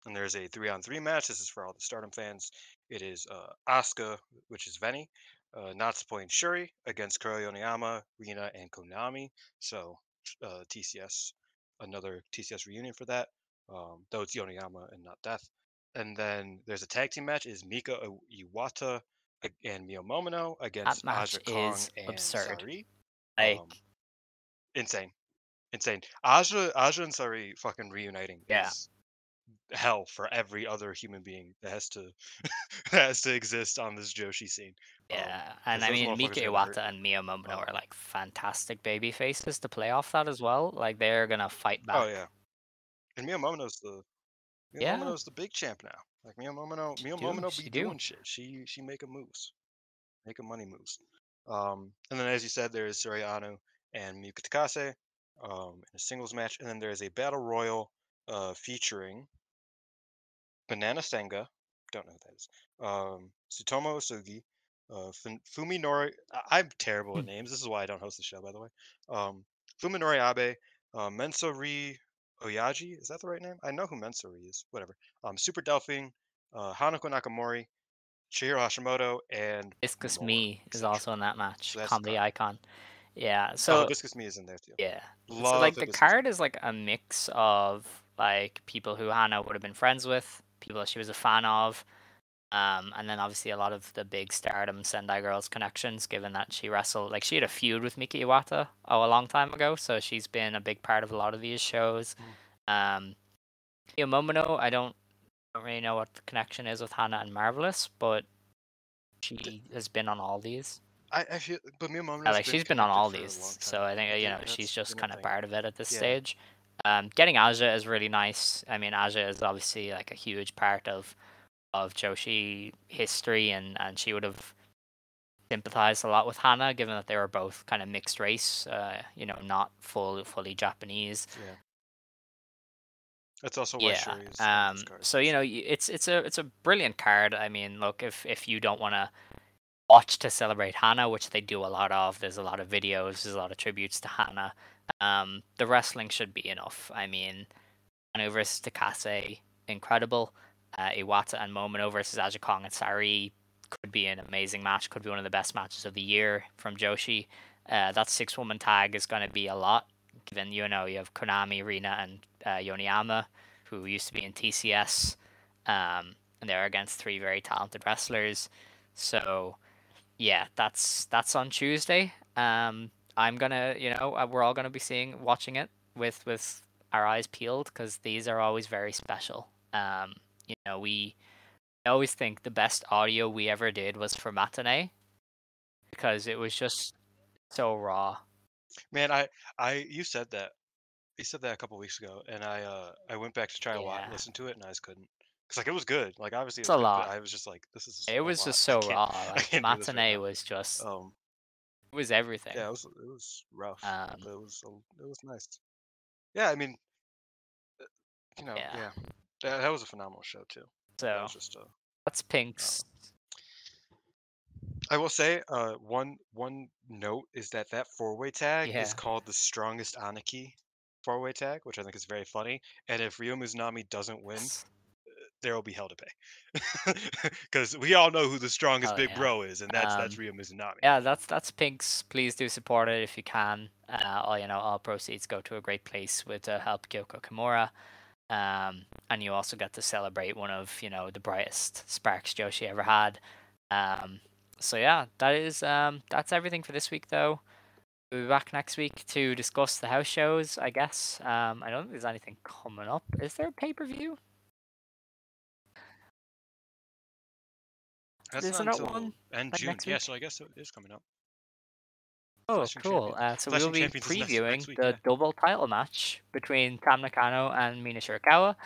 and there's a 3-on-3 match. This is for all the Stardom fans. It is Asuka, which is Veni, Natsupoi and Shuri against Kuro Yoneyama, Rina, and Konami. So TCS, another TCS reunion for that. though it's Yoneyama and not Death. And then there's a tag team match is Mika Iwata and Miyomomono against That match Aja Kong is and absurd. Sari. Like, Insane, insane. Aja and Sari fucking reuniting yeah, is hell for every other human being that has to that has to exist on this Joshi scene. yeah. Because And I those mean, Mika motherfuckers are gonna hurt Iwata you. and Miyomoto are Um, like fantastic baby faces to play off that as well. Like, they're gonna fight oh back. yeah, and Yeah, Miyomoto's the big champ now. Like Miyomoto be she do. doing shit. She making moves, making money moves. And then as you said, there is Suriano and Miyuka Takase in a singles match, and then there is a battle royal featuring Banana Senga, don't know who that is. Tsutomu Osugi, Fuminori. I'm terrible at names. This is why I don't host the show, by the way. Fuminori Abe, Mensori Oyaji. Is that the right name? I know who Mensori is. Whatever. Super Delphine, Hanako Nakamori, Chihiro Hashimoto, and Discus more, Me is etc. also in that match. So that's the Comedy card. icon. Yeah. Oh, So Hibiscus Me is in there too. yeah. So Love like the Hibiscus card Me. is like a mix of like people who Hana would have been friends with, people she was a fan of, and then obviously a lot of the big Stardom Sendai Girls connections, given that she wrestled, like she had a feud with Miki Iwata a long time ago, so she's been a big part of a lot of these shows. Um, Yomomono, I don't really know what the connection is with Hana and Marvelous, but she has been on all these. I feel, but Miyamoto's Like been she's been on connected all for a long these, time. so I think Like she's that's just been a kind of thing. part of it at this Yeah. stage. Getting Aja is really nice. I mean, Aja is obviously like a huge part of Joshi history, and she would have sympathized a lot with Hana, given that they were both kind of mixed race. Not fully Japanese. Yeah. That's also why Yeah. Shuri is on this card. So it's a brilliant card. I mean, look, if you don't want to watch to celebrate Hana, which they do a lot of. There's a lot of videos, there's a lot of tributes to Hana. The wrestling should be enough. I mean, Anu versus Takase, incredible. Iwata and Momino versus Aja Kong and Sari could be an amazing match. Could be one of the best matches of the year from Joshi. That 6-woman tag is going to be a lot, given you have Konami, Rina, and Yoneyama, who used to be in TCS, and they're against 3 very talented wrestlers. So yeah, that's on Tuesday. I'm gonna, we're all gonna be watching it with our eyes peeled because these are always very special. We always think the best audio we ever did was for Matinee because it was just so raw. Man, you said that. You said that a couple weeks ago, and I went back to try to Yeah, listen to it, and I just couldn't. Cause like it was good, like obviously it it's was a good, but lot. I was just like, this is It a was lot. just so raw. I Like can't do this right Matinee now. was just, Um, it was everything. yeah, it was rough, Um, but it was nice. Yeah, I mean, yeah. yeah, that was a phenomenal show too. That So was just that's Pinx. I will say, one note is that 4-way tag is Yeah. called the strongest Aniki 4-way tag, which I think is very funny. And if Ryo Mizunami doesn't win, there will be hell to pay, because we all know who the strongest Oh big yeah. bro is, and that's Ryo Mizunami. Yeah, that's Pinx. Please do support it if you can. All proceeds go to a great place with help Kyoko Kimura. And you also get to celebrate one of the brightest sparks Joshi ever had. So yeah, that's everything for this week though. We'll be back next week to discuss the house shows, I guess. I don't think there's anything coming up. Is there a pay-per-view? That's Is not there not until one end like June. next Yeah, week? so I guess it is coming up. Oh, Flashing cool. Champions. So we'll Flashing be Champions is previewing next week. the Yeah. double title match between Tam Nakano and Mina Shirakawa,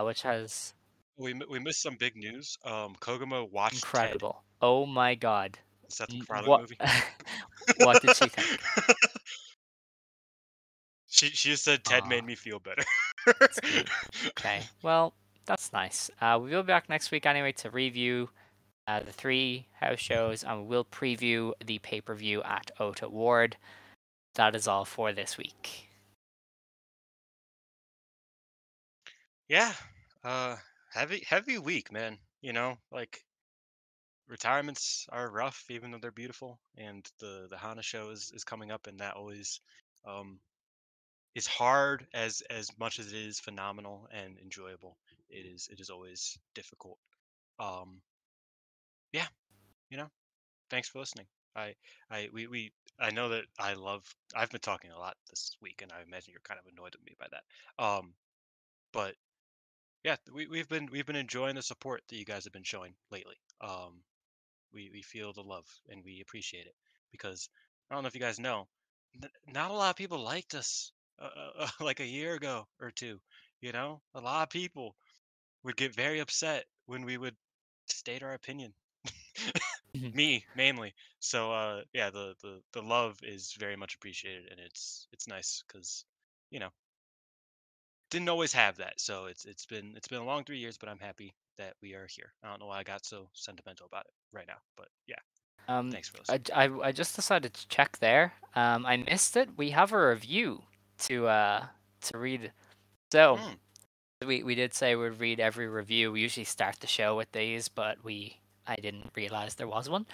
which has We missed some big news. Koguma watched Ted. incredible. Oh my god. Seth MacFarlane What movie. what did she think? She just said Ted made Aw. me feel better. That's cute. Okay. Well, that's nice. We will be back next week anyway to review the 3 house shows, and we will preview the pay-per-view at Ota Ward. That is all for this week. Yeah. Heavy week, man. Like retirements are rough, even though they're beautiful. And the Hana show is coming up, and that always is hard as much as it is phenomenal and enjoyable. It is always difficult. Um, yeah, you know. Thanks for listening. We I know that I've been talking a lot this week, and I imagine you're kind of annoyed at me by that. But yeah, we've been enjoying the support that you guys have been showing lately. We feel the love and we appreciate it because I don't know if you guys know, not a lot of people liked us like a year ago or two. You know, a lot of people would get very upset when we would state our opinion. Mhm. Me mainly. So yeah, the love is very much appreciated, and it's nice because you know didn't always have that. So it's been a long 3 years, but I'm happy that we are here. I don't know why I got so sentimental about it right now, but yeah, thanks for listening. I just decided to check there. I missed it. We have a review to read. So Mm, we did say we'd read every review. We usually start the show with these, but I didn't realize there was one.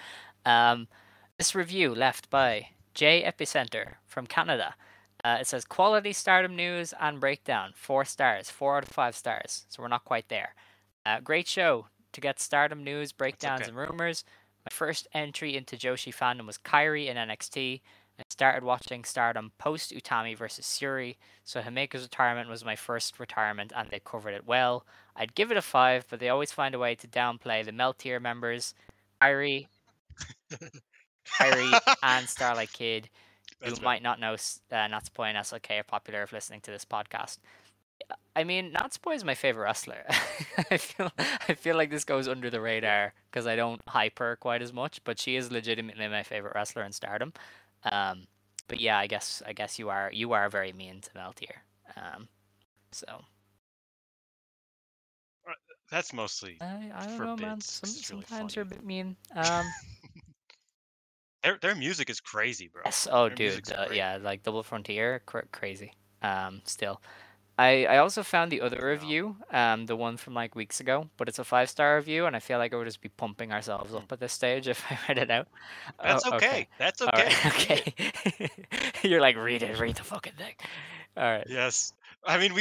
Um, this review left by J Epicenter from Canada. It says quality Stardom news and breakdown. 4 stars, 4 out of 5 stars. So we're not quite there. Great show to get Stardom news, that's breakdowns, okay. and rumors. My first entry into Joshi fandom was Kairi in NXT. I started watching Stardom post Utami versus Suri, so Himeka's retirement was my first retirement, and they covered it well. I'd give it a 5, but they always find a way to downplay the Mel tier members. Kairi, Kyrie and Starlight Kid, who That's better. might not know Natsupoi and SLK are popular if listening to this podcast. I mean, Natsupoi is my favorite wrestler. I feel like this goes under the radar because I don't hype her quite as much, but she is legitimately my favorite wrestler in Stardom. Um, but yeah, I guess you are very mean to Meltier. So Uh, That's mostly I don't for know, man. bits because it's really Sometimes you're a funny. bit mean. Their music is crazy, bro. Yes. Oh, Their dude. music's great. Yeah, like Double Frontier, crazy. Still. I also found the other Phenomenal. review, the one from like weeks ago, but it's a 5 star review, and I feel like I would just be pumping ourselves Mm. up at this stage if I read it out. Oh, That's okay. okay. That's All right. okay. Read it. Okay. You're like, read it, read the fucking thing. All right. Yes. I mean,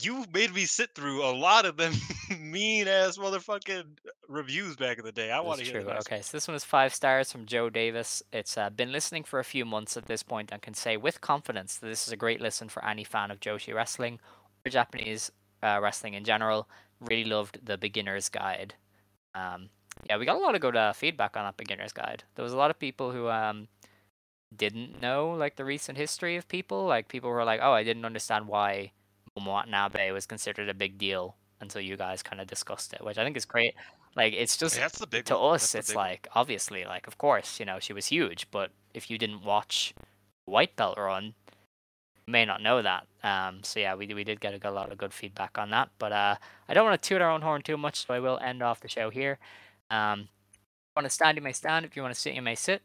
you made me sit through a lot of them mean ass motherfucking reviews back in the day. I That want is to hear the true. nice Okay, ones. so this one is 5 stars from Joe Davis. It's been listening for a few months at this point and can say with confidence that this is a great listen for any fan of Joshi wrestling or Japanese wrestling in general. Really loved the beginner's guide. Um, yeah, we got a lot of good feedback on that beginner's guide. There was a lot of people who didn't know like the recent history of people. Like people were like, "Oh, I didn't understand why Momo Watanabe was considered a big deal until you guys kind of discussed it," which I think is great. Like it's Yeah, just that's the big to one. us, That's the it's big one. like obviously like of course she was huge, but if you didn't watch White Belt run, you may not know that. So yeah, we did get a lot of good feedback on that. But I don't want to toot our own horn too much, so I will end off the show here. If you want to stand, you may stand. If you want to sit, you may sit.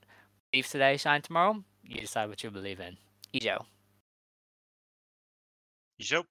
Believe today, shine tomorrow. You decide what you believe in. Ijo. You show.